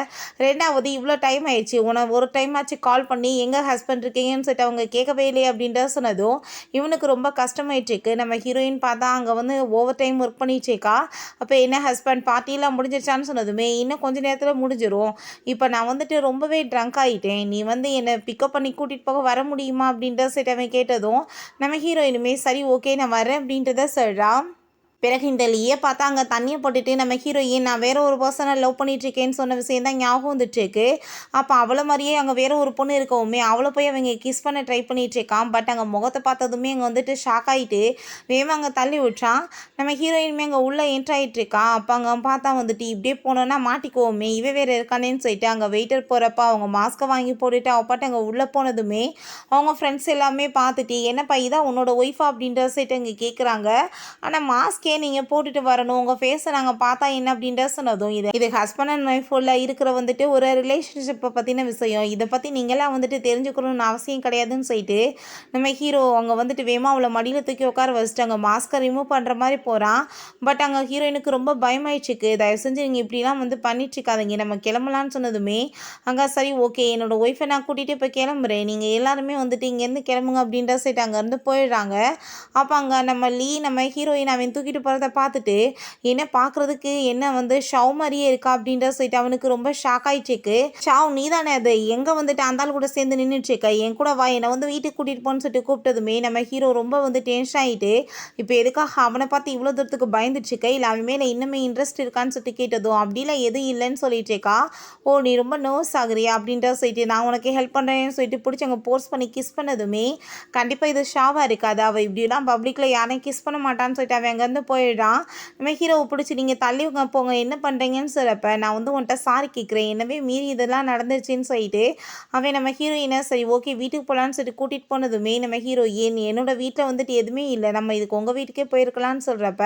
2வது இவ்வளோ டைம் ஆயிடுச்சு, உனக்கு ஒரு டைம் ஆச்சு கால் பண்ணி எங்கே ஹஸ்பண்ட் இருக்கீங்கன்னு சொல்லிட்டு அவங்க கேட்கவே இல்லையே அப்படின்ற சொன்னதும் இவனுக்கு ரொம்ப கஷ்டமாயிட்டுருக்கு. நம்ம ஹீரோயின் பார்த்தா அங்கே வந்து ஓவர் டைம் ஒர்க் பண்ணிட்டுருக்கா. அப்போ என்ன ஹஸ்பண்ட் பார்ட்டிலாம் முடிஞ்சிருச்சான்னு சொன்னதுமே, இன்னும் கொஞ்சம் நேரத்தில் முடிஞ்சிடும், இப்போ நான் வந்துட்டு ரொம்பவே ட்ரங்க் ஆகிட்டேன், நீ வந்து என்னை பிக்கப் பண்ணி கூட்டிகிட்டு போக வர முடியுமா அப்படின்ற சைட் அவன் கேட்டதும் நம்ம ஹீரோயினுமே சரி ஓகே நான் வரேன் அப்படின்றத சொல்கிறான். பிறகு இந்த லீயை பார்த்தா அங்கே தண்ணியை போட்டுட்டு நம்ம ஹீரோயின், நான் வேறு ஒரு பர்சனை லவ் பண்ணிகிட்ருக்கேன்னு சொன்ன விஷயம் தான் ஞாபகம் வந்துட்டுருக்கு. அப்போ அவளை மாதிரியே அங்கே வேறு ஒரு பொண்ணு இருக்கவுமே அவளை போய் அவங்க கிஸ் பண்ண ட்ரை பண்ணிகிட்ருக்கான். பட் அங்கே முகத்தை பார்த்ததுமே அங்கே வந்துட்டு ஷாக் ஆகிட்டு வேகமாக அங்கே தள்ளி விட்றான். நம்ம ஹீரோயினுமே அங்கே உள்ளே என்ட்ராயிட்ருக்கான். அப்போ அங்கே பார்த்தா வந்துட்டு இப்படியே போனோன்னா மாட்டிக்குவோமே, இவ வேறு இருக்கானேன்னு சொல்லிட்டு அங்கே வெயிட்டர் போகிறப்ப அவங்க மாஸ்க்கை வாங்கி போட்டுட்டு அவள் பாட்டு அங்கே உள்ளே போனதுமே அவங்க ஃப்ரெண்ட்ஸ் எல்லாமே பார்த்துட்டு, என்னப்பா இதான் உன்னோட ஒய்ஃபா அப்படின்ற சைட்டு அங்கே கேட்குறாங்க. ஆனால் மாஸ்க் நீங்கள் போட்டுட்டு வரணும், உங்கள் ஃபேஸை நாங்கள் பார்த்தா என்ன அப்படின்ற சொன்னதும், இது ஹஸ்பண்ட் அண்ட் ஒய்ஃப் உள்ள இருக்கிற வந்துட்டு ஒரு ரிலேஷன்ஷிப்பை பற்றின விஷயம், இதை பற்றி நீங்களாம் வந்துட்டு தெரிஞ்சுக்கணும்னு அவசியம் கிடையாதுன்னு சொல்லிட்டு நம்ம ஹீரோ அங்கே வந்துட்டு வேமா அவளை மடியில் தூக்கி உட்கார வச்சுட்டு அங்கே மாஸ்க்கை ரிமூவ் பண்ணுற மாதிரி போகிறான். பட் அங்கே ஹீரோயினுக்கு ரொம்ப பயமாயிடுச்சுக்கு, தயவு செஞ்சு நீங்கள் இப்படிலாம் வந்து பண்ணிட்டுருக்காதீங்க, நம்ம கிளம்பலான்னு சொன்னதுமே அங்கே சரி ஓகே என்னோடய ஒய்ஃபை நான் கூட்டிகிட்டு இப்போ கிளம்புறேன், நீங்கள் எல்லாருமே வந்துட்டு இங்கேருந்து கிளம்புங்க அப்படின்ற சைட்டு அங்கேருந்து போயிடுறாங்க. அப்போ அங்கே நம்ம நம்ம ஹீரோயின் அவன் தூக்கிட்டு போகிறத பார்த்துட்டு, என்ன பார்க்குறதுக்கு என்ன வந்து ஷவ் மாதிரியே இருக்கா அப்படின்ற சொல்லிட்டு அவனுக்கு ரொம்ப ஷாக் ஆகிட்டுருக்கு. ஷாவ் நீ தானே அது, எங்கே வந்துட்டு அந்தாள் கூட சேர்ந்து நின்றுட்டுருக்க, என் கூட வா, என்னை வந்து வீட்டுக்கு கூட்டிகிட்டு போன்னு சொல்லிட்டு கூப்பிட்டதுமே நம்ம ஹீரோ ரொம்ப வந்து டென்ஷன் ஆகிட்டு, இப்போ எதுக்காக அவனை பார்த்து இவ்வளோ தூரத்துக்கு பயந்துட்டுருக்க, இல்லை அவன் மேலே இன்னுமே இன்ட்ரெஸ்ட் இருக்கான்னு சொல்லிட்டு கேட்டதும் அப்படிலாம் எதுவும் இல்லைன்னு சொல்லிட்டு இருக்கா. ஓ நீ ரொம்ப நர்வஸ் ஆகுறியா அப்படின்ற சொல்லிட்டு, நான் உனக்கு ஹெல்ப் பண்ணுறேன்னு சொல்லிட்டு பிடிச்சி அங்கே போர்ஸ் பண்ணி கிஸ் பண்ணதுமே கண்டிப்பாக இது ஷாவாக இருக்காது, அவள் இப்படிலாம் பப்ளிக்கில் யாரையும் கிஸ் பண்ண மாட்டான்னு சொல்லிட்டு அவன் அங்கேருந்து போயிடுறான். நம்ம ஹீரோவை பிடிச்சி நீங்கள் தள்ளி போங்க என்ன பண்ணுறீங்கன்னு சொல்கிறப்ப, நான் வந்து உன்கிட்ட சாரி கேட்குறேன், என்னவே மீறி இதெல்லாம் நடந்துச்சுன்னு சொல்லிட்டு அவன் நம்ம ஹீரோயினை சரி ஓகே வீட்டுக்கு போகலான்னு சொல்லிட்டு கூட்டிகிட்டு போனதுமே நம்ம ஹீரோயின், என்னோட வீட்டில் வந்துட்டு எதுவுமே இல்லை, நம்ம இதுக்கு உங்கள் வீட்டுக்கே போயிருக்கலான்னு சொல்கிறப்ப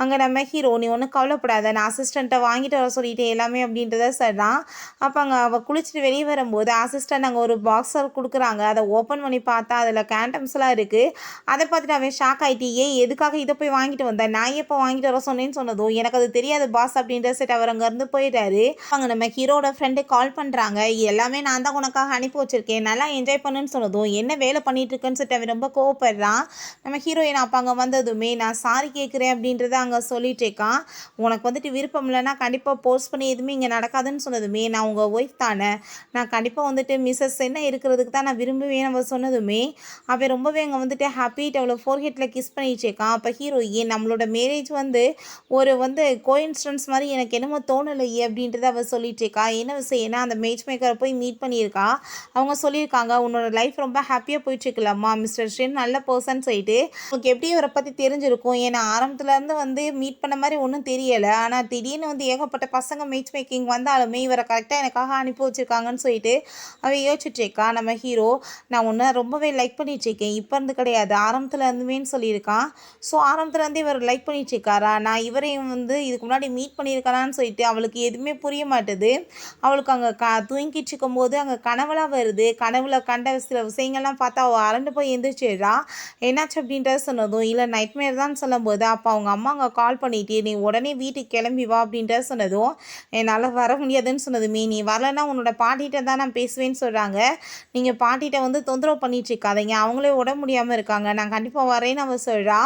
அங்கே நம்ம ஹீரோ, நீ ஒன்றும் கவலைப்படாத, நான் அசிஸ்டண்ட்டை வாங்கிட்டு வர சொல்லிட்டு எல்லாமே அப்படின்றத சொல்கிறான். அப்போ அங்கே அவள் குளிச்சுட்டு வெளியே வரும்போது அசிஸ்டண்ட் அங்கே ஒரு பாக்ஸர் கொடுக்குறாங்க, அதை ஓப்பன் பண்ணி பார்த்தா அதில் கேண்டம்ஸ்லாம் இருக்குது. அதை பார்த்துட்டு அவன் ஷாக் ஆகிட்டு, எதுக்காக இதை போய் வாங்கிட்டு வந்தேன், நான் எப்போ வாங்கிட்டு வர சொன்னேன்னு சொன்னதும், எனக்கு அது தெரியாது பாஸ் அப்படின்ற செட் அவர் அங்கேருந்து போயிட்டாரு. அவங்க நம்ம ஹீரோட ஃப்ரெண்டு கால் பண்ணுறாங்க, எல்லாமே நான் தான் உனக்காக அனுப்பி வச்சிருக்கேன், நல்லா என்ஜாய் பண்ணுன்னு சொன்னதும், என்ன வேலை பண்ணிட்டு இருக்குன்னு சொல்லிட்டு அவன் ரொம்ப கோவப்படுறான். நம்ம ஹீரோயின் அப்போ அங்கே வந்ததுமே நான் சாரி கேட்குறேன் அப்படின்றத அங்கே சொல்லிட்டு இருக்கான். உனக்கு வந்துட்டு விருப்பம் இல்லைன்னா கண்டிப்பாக போஸ்ட் பண்ணி எதுவுமே இங்கே நடக்காதுன்னு சொன்னதுமே, நான் உங்கள் ஒய்ஃப் தானே, நான் கண்டிப்பாக வந்துட்டு மிஸ்ஸஸ் என்ன இருக்கிறதுக்கு தான் நான் விரும்புவேன் நம்ம சொன்னதுமே அவன் ரொம்பவே அங்கே வந்துட்டு ஹாப்பிட்டு அவ்வளோ ஃபோர்ஹெட்டில் கிஸ் பண்ணிட்டு இருக்கான். அப்போ ஹீரோயின், நம்மளோட நம்மளோட மேரேஜ் வந்து ஒரு கோஇன்சிடென்ஸ் மாதிரி எனக்கு என்னமோ தோணலையே அப்படின்றத அவள் சொல்லிட்டு இருக்கா. என்ன விஷயம், ஏன்னா அந்த மேட்ச் மேக்கரை போய் மீட் பண்ணியிருக்கா. அவங்க சொல்லியிருக்காங்க, உன்னோட லைஃப் ரொம்ப ஹாப்பியாக போயிட்டுருக்குல்லம்மா, மிஸ்டர் ஷின் நல்ல பர்சன் சொல்லிட்டு. உங்களுக்கு எப்படி இவரை பற்றி தெரிஞ்சிருக்கும், ஏன்னா ஆரம்பத்துலேருந்து மீட் பண்ண மாதிரி ஒன்றும் தெரியலை. ஆனால் திடீர்னு ஏகப்பட்ட பசங்க மேட்ச் மேக்கிங் வந்தாலுமே இவரை கரெக்டாக எனக்காக அனுப்பி வச்சுருக்காங்கன்னு சொல்லிட்டு அவள் யோசிச்சுட்ருக்கா. நம்ம ஹீரோ, நான் உன்னை ரொம்பவே லைக் பண்ணிகிட்ருக்கேன், இப்போ இருந்து கிடையாது ஆரம்பத்தில் இருந்துமேன்னு சொல்லியிருக்கான். ஸோ ஆரம்பத்துலேருந்து இவர் லைக் பண்ணிகிட்ருக்காரா, நான் இவரையும் இதுக்கு முன்னாடி மீட் பண்ணியிருக்கானான்னு சொல்லிட்டு அவளுக்கு எதுவுமே புரிய மாட்டுது. அவளுக்கு அங்கே தூங்கிட்டு இருக்கும்போது அங்கே கனவுலாம் வருது. கனவுல கண்ட சில விஷயங்கள்லாம் பார்த்தா அவள் அரண்டு போய் எந்திரிச்சிடுறா. என்னாச்சு அப்படின்றத சொன்னதும், இல்லை நைட்மேர் தான் சொல்லும்போது, அப்போ அவங்க அம்மா அங்கே கால் பண்ணிட்டு நீ உடனே வீட்டுக்கு கிளம்பி வா அப்படின்றத சொன்னதும், என்னால் வர முடியாதுன்னு சொன்னதுமே, நீ வரலைன்னா உன்னோட பாட்டிகிட்ட தான் நான் பேசுவேன்னு சொல்கிறாங்க. நீங்கள் பாட்டிகிட்ட தொந்தரவு பண்ணிகிட்ருக்காதீங்க, அவங்களே உடம்பு முடியாமல் இருக்காங்க, நான் கண்டிப்பாக வரேன்னு அவள் சொல்கிறா.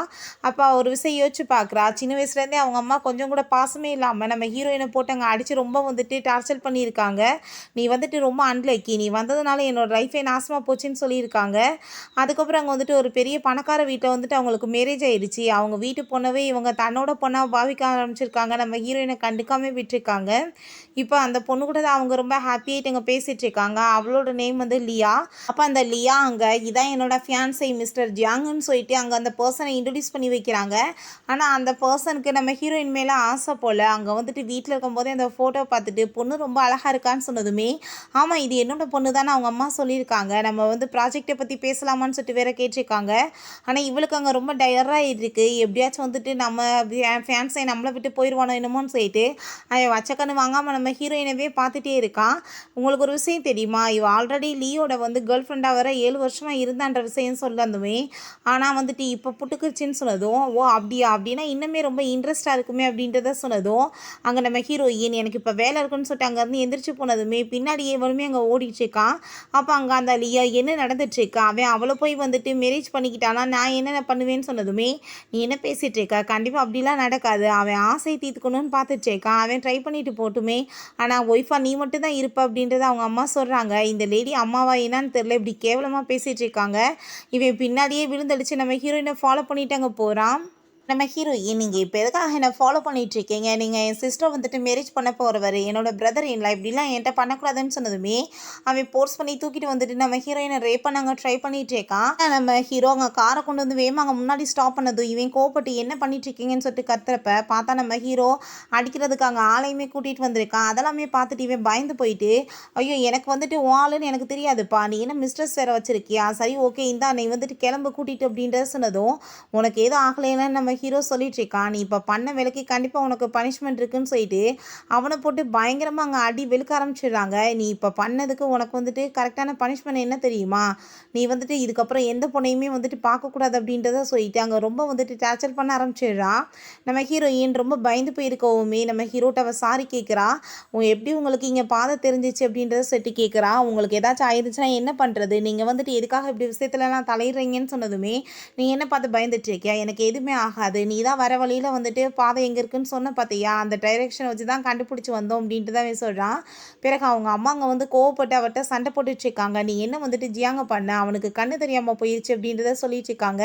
அப்போ ஒரு விஷயம் யோசிச்சு பார்க்குறா. சின்ன வயசுலேருந்தே அவங்க அம்மா கொஞ்சம் கூட பாசமே இல்லாமல் நம்ம ஹீரோயினை போட்டு அங்கே அடித்து ரொம்ப டார்ச்சர் பண்ணியிருக்காங்க. நீ ரொம்ப அன்லக்கி, நீ வந்ததுனால என்னோடய லைஃபே நாசமாக போச்சுன்னு சொல்லியிருக்காங்க. அதுக்கப்புறம் அங்கே ஒரு பெரிய பணக்கார வீட்டில் அவங்களுக்கு மேரேஜ் ஆயிடுச்சு. அவங்க வீட்டு பொண்ணவே இவங்க தன்னோட பொண்ணாக பாவிக்க ஆரம்பிச்சிருக்காங்க. நம்ம ஹீரோயினை கண்டுக்காமல் விட்டுருக்காங்க. இப்போ அந்த பொண்ணு கூட தான் அவங்க ரொம்ப ஹாப்பியாகிட்டு இங்கே பேசிகிட்டு இருக்காங்க. அவளோட நேம் லியா. அப்போ அந்த லியா அங்கே இதான் என்னோட ஃபியான்சை மிஸ்டர் ஜியாங்குன்னு சொல்லிட்டு அங்கே அந்த பர்சனை இன்ட்ரடியூஸ் பண்ணி வைக்கிறாங்க. ஆனால் அந்த பர்சனுக்கு நம்ம ஹீரோயின் மேலே ஆசை போல். அங்கே வீட்டில் இருக்கும்போதே அந்த ஃபோட்டோ பார்த்துட்டு பொண்ணு ரொம்ப அழகாக இருக்கான்னு சொன்னதுமே, ஆமாம் இது என்னோட பொண்ணு தானே அவங்க அம்மா சொல்லியிருக்காங்க, நம்ம ப்ராஜெக்டை பற்றி பேசலாமான்னு சொல்லிட்டு வேற கேட்டிருக்காங்க. ஆனால் இவளுக்கு அங்கே ரொம்ப டயராக இருக்குது. எப்படியாச்சும் நம்ம ஃபேன்ஸை நம்மளை விட்டு போயிடுவானோ என்னமோன்னு சொல்லிட்டு அவன் வச்சக்கண்ணு வாங்காமல் நம்ம ஹீரோயினவே பார்த்துட்டே இருக்கான். உங்களுக்கு ஒரு விஷயம் தெரியுமா, இவ ஆல்ரெடி லியோட கேர்ள் ஃப்ரெண்டாக வர 7 வருஷமாக இருந்தான்ற விஷயம் சொல்லந்துமே. ஆனால் இப்போ புட்டுக்குச்சின்னு சொன்னதும், ஓ அப்படியா, அப்படின்னா இன்னுமே ரொம்ப இன்ட்ரெஸ்ட்டாக இருக்குமே அப்படின்றத சொன்னதும், அங்கே நம்ம ஹீரோயின் எனக்கு இப்போ வேலை இருக்குன்னு சொல்லிட்டு அங்கேருந்து எந்திரிச்சு போனதுமே பின்னாடியே வருமே அங்கே ஓடிட்டுருக்கான். அப்போ அங்கே அந்த லியா என்ன நடந்துட்டுருக்கா, அவன் அவளை போய் மேரேஜ் பண்ணிக்கிட்டானா நான் என்னென்ன பண்ணுவேன்னு சொன்னதுமே, நீ என்ன பேசிகிட்டு இருக்க, கண்டிப்பாக அப்படிலாம் நடக்காது, அவன் ஆசை தீர்த்துக்கணும்னு பார்த்துட்ருக்கான், அவன் ட்ரை பண்ணிட்டு போட்டுமே, ஆனால் ஒய்ஃபா நீ மட்டும் தான் இருப்ப அப்படின்றத அவங்க அம்மா சொல்கிறாங்க. இந்த லேடி அம்மாவா என்னான்னு தெரில, இப்படி கேவலமாக பேசிகிட்டு இருக்காங்க. இவன் பின்னாடியே விழுந்தடிச்சு நம்ம ஹீரோயினை ஃபாலோ பண்ணிட்டு அங்கே போகிறான். நம்ம ஹீரோயின், நீங்கள் இப்போ எதுக்காக என்னை ஃபாலோ பண்ணிகிட்ருக்கீங்க, நீங்கள் என் சிஸ்டர் மேரேஜ் பண்ண போகிறவர், என்னோட பிரதர் இல்லை, இப்படிலாம் என்கிட்ட பண்ணக்கூடாதுன்னு சொன்னதுமே அவன் போர்ஸ் பண்ணி தூக்கிட்டு நம்ம ஹீரோயினை ரேப் பண்ணாங்க ட்ரை பண்ணிகிட்டு இருக்கான். நம்ம ஹீரோ அங்கே காரை கொண்டு வேமா அங்கே முன்னாடி ஸ்டாப் பண்ணதும் இவன் கோவப்பட்டு என்ன பண்ணிகிட்ருக்கீங்கன்னு சொல்லிட்டு கத்துறப்ப பார்த்தா நம்ம ஹீரோ அடிக்கிறதுக்கு அங்கே ஆளையுமே கூட்டிகிட்டு வந்திருக்கான். அதெல்லாமே பார்த்துட்டு இவன் பயந்து போயிட்டு, ஐயோ எனக்கு உன் ஆளுன்னு எனக்கு தெரியாதுப்பா, நீ என்ன மிஸ்ட்ரஸ் வேறு வச்சுருக்கியா, சரி ஓகே இந்தா நீ கிளம்பு கூட்டிகிட்டு அப்படின்றத சொன்னதும், உனக்கு ஏதோ ஆகலைன்னு நம்ம ஹீரோ சொல்லிட்டு இருக்கான். நீ இப்போ பண்ண வேலைக்கு கண்டிப்பாக உனக்கு பனிஷ்மெண்ட் இருக்குன்னு சொல்லிட்டு அவனை போட்டு பயங்கரமாக அங்கே அடி வெளுக்க ஆரம்பிச்சிடுறாங்க. நீ இப்போ பண்ணதுக்கு உனக்கு கரெக்டான பனிஷ்மெண்ட் என்ன தெரியுமா, நீ இதுக்கப்புறம் எந்த பொண்ணையுமே பார்க்கக்கூடாது அப்படின்றத சொல்லிட்டு அங்கே ரொம்ப டார்ச்சர் பண்ண ஆரம்பிச்சிடுறான். நம்ம ஹீரோயின் ரொம்ப பயந்து போயிருக்கவுமே நம்ம ஹீரோட்ட அவள் சாரி கேட்குறா. எப்படி உங்களுக்கு இங்கே பாதை தெரிஞ்சிச்சு அப்படின்றத சொல்லிட்டு கேட்குறா. உங்களுக்கு ஏதாச்சும் ஆயிடுச்சுன்னா என்ன பண்ணுறது, நீங்கள் எதுக்காக இப்படி விஷயத்துலலாம் தலையிடுறீங்கன்னு சொன்னதுமே, நீ என்ன பார்த்து பயந்துட்டு இருக்கியா, எனக்கு எதுவுமே ஆகாது, நீ தான் வர வழியில் பாதை எங்கே இருக்குன்னு சொன்ன பார்த்தியா, அந்த டைரெக்ஷனை வச்சு தான் கண்டுபிடிச்சி வந்தோம் அப்படின்ட்டு தான் சொல்கிறான். பிறகு அவங்க அம்மா அங்கே கோவப்பட்டு அவர்கிட்ட சண்டை போட்டுட்ருக்காங்க. நீ என்ன ஜியாங்க பண்ண, அவனுக்கு கண்ணு தெரியாமல் போயிடுச்சு அப்படின்றத சொல்லிட்டு இருக்காங்க.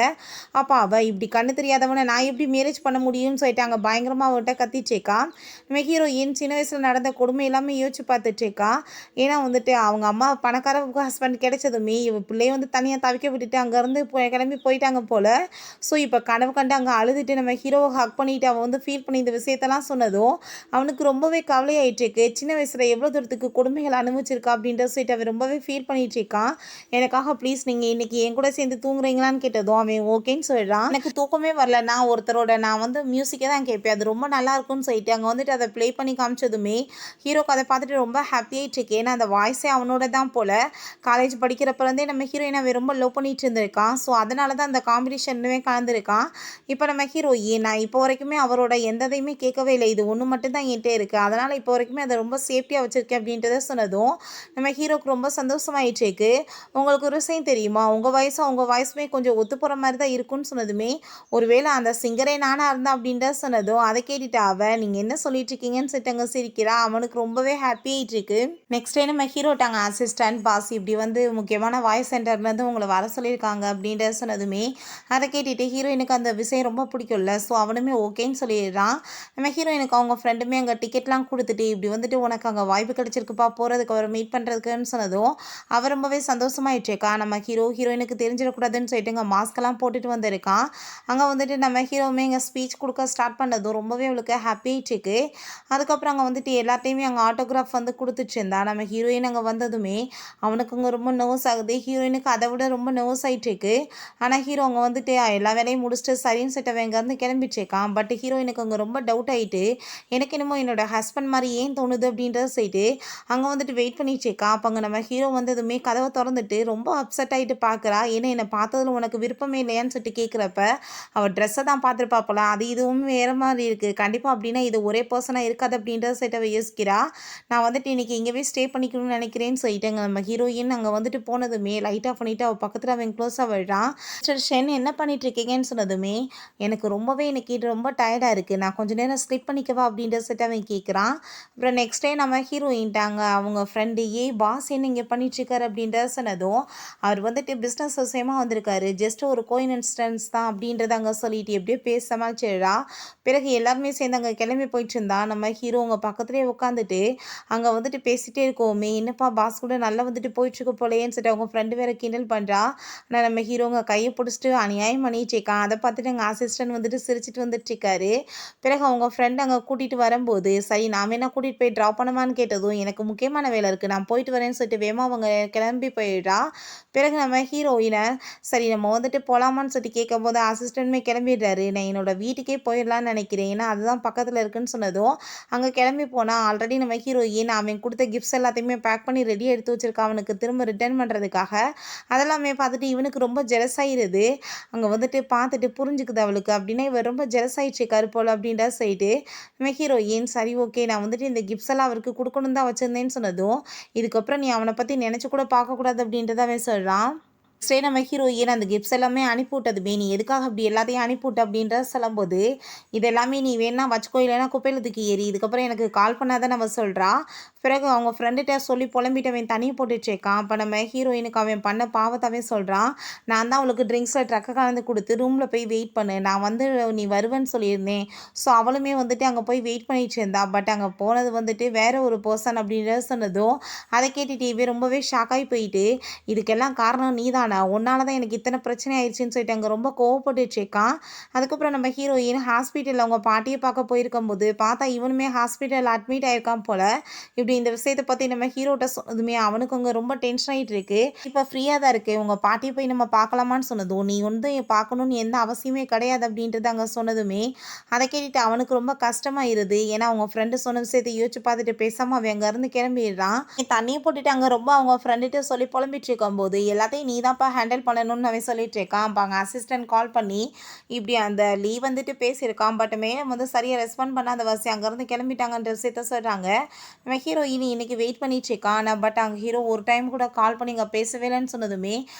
அப்போ அவள் இப்படி கண்ணு தெரியாதவனை நான் எப்படி மேரேஜ் பண்ண முடியும்னு சொல்லிட்டு அங்கே பயங்கரமாக அவர்கிட்ட கத்திட்ருக்கா. நம்ம ஹீரோயின் சின்ன வயசில் நடந்த கொடுமை எல்லாமே யோசிச்சு பார்த்துட்ருக்கா. ஏன்னா அவங்க அம்மா பணக்கார ஹஸ்பண்ட் கிடைச்சதுமே இவ பிள்ளைய தனியாக தவிக்க விட்டுட்டு அங்கேருந்து கிளம்பி போயிட்டாங்க போல். ஸோ இப்போ கனவு கண்டு அங்கே அழுதுட்டு நம்ம ஹீரோவை ஹக் பண்ணிவிட்டு அவன் ஃபீல் பண்ணி இந்த விஷயத்தெல்லாம் சொன்னதும் அவனுக்கு ரொம்பவே கவலையாயிட்டுருக்கு. சின்ன வயசில் எவ்வளோ தூரத்துக்கு கொடுமைகள் அனுபவிச்சிருக்கா அப்படின்றத சொல்லிட்டு அவன் ரொம்பவே ஃபீல் பண்ணிகிட்ருக்கான். எனக்காக ப்ளீஸ் நீங்கள் இன்றைக்கி என் கூட சேர்ந்து தூங்குறீங்களான்னு கேட்டதும் அவன் ஓகேன்னு சொல்கிறான். எனக்கு தூக்கமே வரல, நான் ஒருத்தரோட நான் மியூசிக்கே தான் கேட்பேன், அது ரொம்ப நல்லா இருக்கும்னு சொல்லிட்டு அங்கே அதை ப்ளே பண்ணி காமிச்சதுமே ஹீரோக்கு அதை பார்த்துட்டு ரொம்ப ஹாப்பியாகிட்ருக்கு. ஏன்னா அந்த வாய்ஸே அவனோட தான் போல். காலேஜ் படிக்கிறப்பலேருந்தே நம்ம ஹீரோயினை அவன் ரொம்ப லவ் பண்ணிகிட்டு இருந்திருக்கான். ஸோ அதனால தான் அந்த காம்படிஷன்லுமே கலந்துருக்கான். இப்போ நம்ம ஹீரோயின், நான் இப்போ வரைக்குமே அவரோட எந்ததையுமே கேட்கவே இல்லை, இது ஒன்று மட்டும்தான் என்கிட்ட இருக்குது, அதனால் இப்போ வரைக்குமே அதை ரொம்ப சேஃப்டியாக வச்சுருக்கேன் அப்படின்றத சொன்னதும் நம்ம ஹீரோக்கு ரொம்ப சந்தோஷமாயிட்டுருக்கு. உங்களுக்கு ஒரு விஷயம் தெரியுமா, உங்கள் வயசும் அவங்க வயசுமே கொஞ்சம் ஒத்து போகிற மாதிரி தான் இருக்குன்னு சொன்னதுமே, ஒருவேளை அந்த சிங்கரே நானாக இருந்தேன் அப்படின்றத சொன்னதும் அதை கேட்டுட்டு அவன் நீங்கள் என்ன சொல்லிட்டு இருக்கீங்கன்னு சொல்லிட்டு சிரிக்கிறா. அவனுக்கு ரொம்பவே ஹாப்பியாகிட்டு இருக்கு. நெக்ஸ்ட் டே நம்ம ஹீரோட்டாங்க அசிஸ்டன்ட் பாஸ் இப்படி முக்கியமான வாய்ஸ் சென்டர்லேருந்து உங்களை வர சொல்லியிருக்காங்க அப்படின்றத சொன்னதுமே அதை கேட்டுட்டு ஹீரோயினுக்கு அந்த விஷயம் ரொம்ப ரொம்ப பிடிக்கும்ல. ஸோ அவனுமே ஓகேன்னு சொல்லிடுறான். நம்ம ஹீரோயினுக்கு அவங்க ஃப்ரெண்டுமே அங்கே டிக்கெட்லாம் கொடுத்துட்டு இப்படி வந்துட்டு உனக்கு அங்கே வாய்ப்பு கிடைச்சிருக்குப்பா போகிறதுக்கு அவரை மீட் பண்ணுறதுக்குன்னு சொன்னதும் அவள் ரொம்பவே சந்தோஷமாயிடுச்சேக்கா. நம்ம ஹீரோயினுக்கு தெரிஞ்சிடக்கூடாதுன்னு சொல்லிட்டு இங்கே மாஸ்க்கெல்லாம் போட்டுட்டு வந்திருக்கான். அங்கே வந்துட்டு நம்ம ஹீரோவுமே இங்கே ஸ்பீச் கொடுக்க ஸ்டார்ட் பண்ணதும் ரொம்பவே அவளுக்கு ஹாப்பி ஆயிடுச்சுக்கு. அதுக்கப்புறம் அங்கே வந்துட்டு எல்லாத்தையுமே அங்கே ஆட்டோகிராஃப் வந்து கொடுத்துட்டு இருந்தா. நம்ம ஹீரோயின் அங்கே வந்ததுமே அவனுக்கு அங்கே ரொம்ப நர்வஸ் ஆகுது. ஹீரோயினுக்கு அதை விட ரொம்ப நர்வஸ் ஆகிட்டு இருக்கு. ஆனால் ஹீரோ அங்கே வந்துட்டு எல்லா வேலையும் முடிச்சுட்டு சரின்னு செட்டவன் இங்கேருந்து கிளம்பிச்சேக்கான். பட் ஹீரோயினுக்கு அங்கே ரொம்ப டவுட் ஆகிட்டு எனக்கு என்னமோ என்னோட ஹஸ்பண்ட் மாதிரி ஏன் தோணுது அப்படின்றத சொல்லிட்டு அங்கே வந்துட்டு வெயிட் பண்ணிச்சேக்கா. அப்போ அங்கே நம்ம ஹீரோ வந்ததுமே கதவை திறந்துட்டு ரொம்ப அப்செட் ஆகிட்டு பார்க்குறா. ஏன்னா என்னை பார்த்ததில் உனக்கு விருப்பமே இல்லையான்னு சொல்லிட்டு கேட்குறப்ப அவள் ட்ரெஸ்ஸை தான் பார்த்துருப்பாப்பல, அது இதுவும் வேறு மாதிரி இருக்குது. கண்டிப்பாக அப்படின்னா இது ஒரே பர்சனாக இருக்காது அப்படின்றத சொல்லிட்டு அவள் யோசிக்கிறா. நான் வந்துட்டு இன்றைக்கி இங்கேவே ஸ்டே பண்ணிக்கணும்னு நினைக்கிறேன்னு சொல்லிட்டேங்க. நம்ம ஹீரோயின் அங்கே வந்துட்டு போனதுமே லைட் ஆஃப் பண்ணிவிட்டு அவள் பக்கத்தில் அவன் க்ளோஸாக விழுறான். மிஸ்டர் ஷென் என்ன பண்ணிட்டு இருக்கீங்கன்னு சொன்னதுமே எனக்கு ரொம்பவே இன்னைக்கு ரொம்ப டயர்டாக இருக்குது, நான் கொஞ்சம் நேரம் ஸ்லிப் பண்ணிக்கவா அப்படின்றத சொல்லிட்டு அவன் கேட்குறான். அப்புறம் நெக்ஸ்ட் டே நம்ம ஹீரோயின்ட்டாங்க அவங்க ஃப்ரெண்டு பாஸ் என்ன இங்கே பண்ணிட்டுருக்காரு அப்படின்றத சொன்னதும் அவர் வந்துட்டு பிஸ்னஸ் விஷயமாக வந்திருக்காரு, ஜஸ்ட் ஒரு கோஇன்சிடென்ஸ் தான் அப்படின்றத அங்கே சொல்லிட்டு எப்படியோ பேச சமாளிச்சிடுறா. பிறகு எல்லாருமே சேர்ந்து அங்கே கிளம்பி போயிட்டு இருந்தா. நம்ம ஹீரோ அவங்க பக்கத்துலேயே உட்காந்துட்டு அங்கே வந்துட்டு பேசிகிட்டே இருக்கோமே என்னப்பா பாஸ் கூட நல்லா வந்துட்டு போயிட்டுருக்கு போலேன்னு சொல்லிட்டு அவங்க ஃப்ரெண்டு வேறு கிண்டல் பண்ணுறா. ஆனால் நம்ம ஹீரோங்க கையை பிடிச்சிட்டு அநியாயம் பண்ணிட்டுருக்கான். அதை பார்த்துட்டு எங்கள் அசிஸ்டன்ட் வந்துட்டு சிரிச்சிட்டு வந்துட்டுருக்காரு. பிறகு அவங்க ஃப்ரெண்ட் அங்கே கூட்டிகிட்டு வரும்போது சரி நான் வேணா கூட்டிகிட்டு போய் ட்ராப் பண்ணுவான்னு கேட்டதும் எனக்கு முக்கியமான வேலை இருக்குது நான் போயிட்டு வரேன்னு சொல்லிட்டு வேமா அவங்க கிளம்பி போயிடுறா. பிறகு நம்ம ஹீரோயினை சரி நம்ம வந்துட்டு போகலாமான்னு சொல்லிட்டு கேட்கும்போது அசிஸ்டன்ட்மே கிளம்பிடுறாரு. நான் என்னோட வீட்டுக்கே போயிடலான்னு நினைக்கிறேன், ஏன்னா அதுதான் பக்கத்தில் இருக்குன்னு சொன்னதும் அங்கே கிளம்பி போனால் ஆல்ரெடி நம்ம ஹீரோயின் அவன் கொடுத்த கிஃப்ட்ஸ் எல்லாத்தையுமே பேக் பண்ணி ரெடி எடுத்து வச்சிருக்கா அவனுக்கு திரும்ப ரிட்டர்ன் பண்ணுறதுக்காக. அதெல்லாமே பார்த்துட்டு இவனுக்கு ரொம்ப ஜெலஸ் ஆகிடுது. அங்கே வந்துட்டு பார்த்துட்டு புரிஞ்சுக்குது அவளுக்கு, அப்படின்னா இவன் ரொம்ப ஜெலஸ் ஆகிடுச்சு கருப்போல் அப்படின்ற சைடு. நம்ம ஹீரோயின் சரி ஓகே நான் வந்துட்டு இந்த கிஃப்ட்ஸ் எல்லாம் அவருக்கு கொடுக்கணும் தான் வச்சுருந்தேன்னு சொன்னதும் இதுக்கப்புறம் நீ அவனை பற்றி நினச்சி கூட பார்க்கக்கூடாது அப்படின்றத அவன் சொல்கிறான். ஸ்டே நம்ம ஹீரோயின் அந்த கிஃப்ட்ஸ் எல்லாமே அனுப்பிவிட்டதுமே நீ எதுக்காக அப்படி எல்லாத்தையும் அனுப்பிவிட்ட அப்படின்றத சொல்லும்போது இது எல்லாமே நீ வேணா வச்சுக்கோ இல்லைன்னா குப்பையில் தூக்கி ஏறி இதுக்கப்புறம் எனக்கு கால் பண்ணாதான் நம்ம சொல்கிறா. பிறகு அவங்க ஃப்ரெண்டுகிட்ட சொல்லி புலம்பிட்டு அவன் தனியாக போட்டுச்சேக்கான். அப்போ நம்ம ஹீரோயினுக்கு அவன் பண்ண பாவத்தாவே சொல்கிறான். நான் தான் அவளுக்கு ட்ரிங்க்ஸில் ட்ரக்கை கலந்து கொடுத்து ரூமில் போய் வெயிட் பண்ணு, நான் வந்து நீ வருவேன்னு சொல்லியிருந்தேன். ஸோ அவளுமே வந்துட்டு அங்கே போய் வெயிட் பண்ணிட்டு இருந்தா. பட் அங்கே போனது வந்துட்டு வேற ஒரு பர்சன் அப்படின்றத சொன்னதும் அதை கேட்டுட்டு இவன் ரொம்பவே ஷாக்காகி போயிட்டு இதுக்கெல்லாம் காரணம் நீ தான், உன்னால தான் எனக்கு இத்தனை பிரச்சனை ஆயிடுச்சுன்னு சொல்லிட்டு அங்கே ரொம்ப கோவப்பட்டுச்சேக்கான். அதுக்கப்புறம் நம்ம ஹீரோயின் ஹாஸ்பிட்டலில் அவங்க பாட்டியை பார்க்க போயிருக்கும்போது பார்த்தா இவனுமே ஹாஸ்பிட்டலில் அட்மிட் ஆயிருக்கான் போல். இப்படி இந்த விஷயத்தை பற்றி நம்ம ஹீரோட்ட சொன்னதுமே அவனுக்கு அங்கே ரொம்ப டென்ஷன் ஆகிட்டு இருக்கு. இப்போ ஃப்ரீயாக தான் இருக்குது, உங்கள் பாட்டியை போய் நம்ம பார்க்கலாமான்னு சொன்னதும் நீ வந்து பார்க்கணுன்னு எந்த அவசியமே கிடையாது அப்படின்றது அங்கே சொன்னதுமே அதை கேட்டுட்டு அவனுக்கு ரொம்ப கஷ்டமாயிருது. ஏன்னா அவங்க ஃப்ரெண்டு சொன்ன விஷயத்தை யோசிச்சு பார்த்துட்டு பேசாமல் அவன் அங்கேருந்து கிளம்பிடுறான். தண்ணியை போட்டுட்டு அங்கே ரொம்ப அவங்க ஃப்ரெண்டுகிட்ட சொல்லி புலம்பிட்டு இருக்கும்போது எல்லாத்தையும் நீ தான்ப்பா ஹேண்டில் பண்ணணும்னு அவன் சொல்லிட்டு இருக்கான். அப்போ அங்கே அசிஸ்டன்ட் கால் பண்ணி இப்படி அந்த லீவ் வந்துட்டு பேசியிருக்கான். பட் மேலே வந்து சரியாக ரெஸ்பாண்ட் பண்ணாத வசி அங்கேருந்து கிளம்பிட்டாங்கன்ற விஷயத்த சொல்கிறாங்க. நம்ம ஹீரோயின் இன்னைக்கு வெயிட் பண்ணிட்டு இருக்கான். பட் அங்கே ஹீரோ ஒரு டைம் கூட கால் பண்ணி இங்கே பேசவே இல்லைன்னு சொன்னதுமே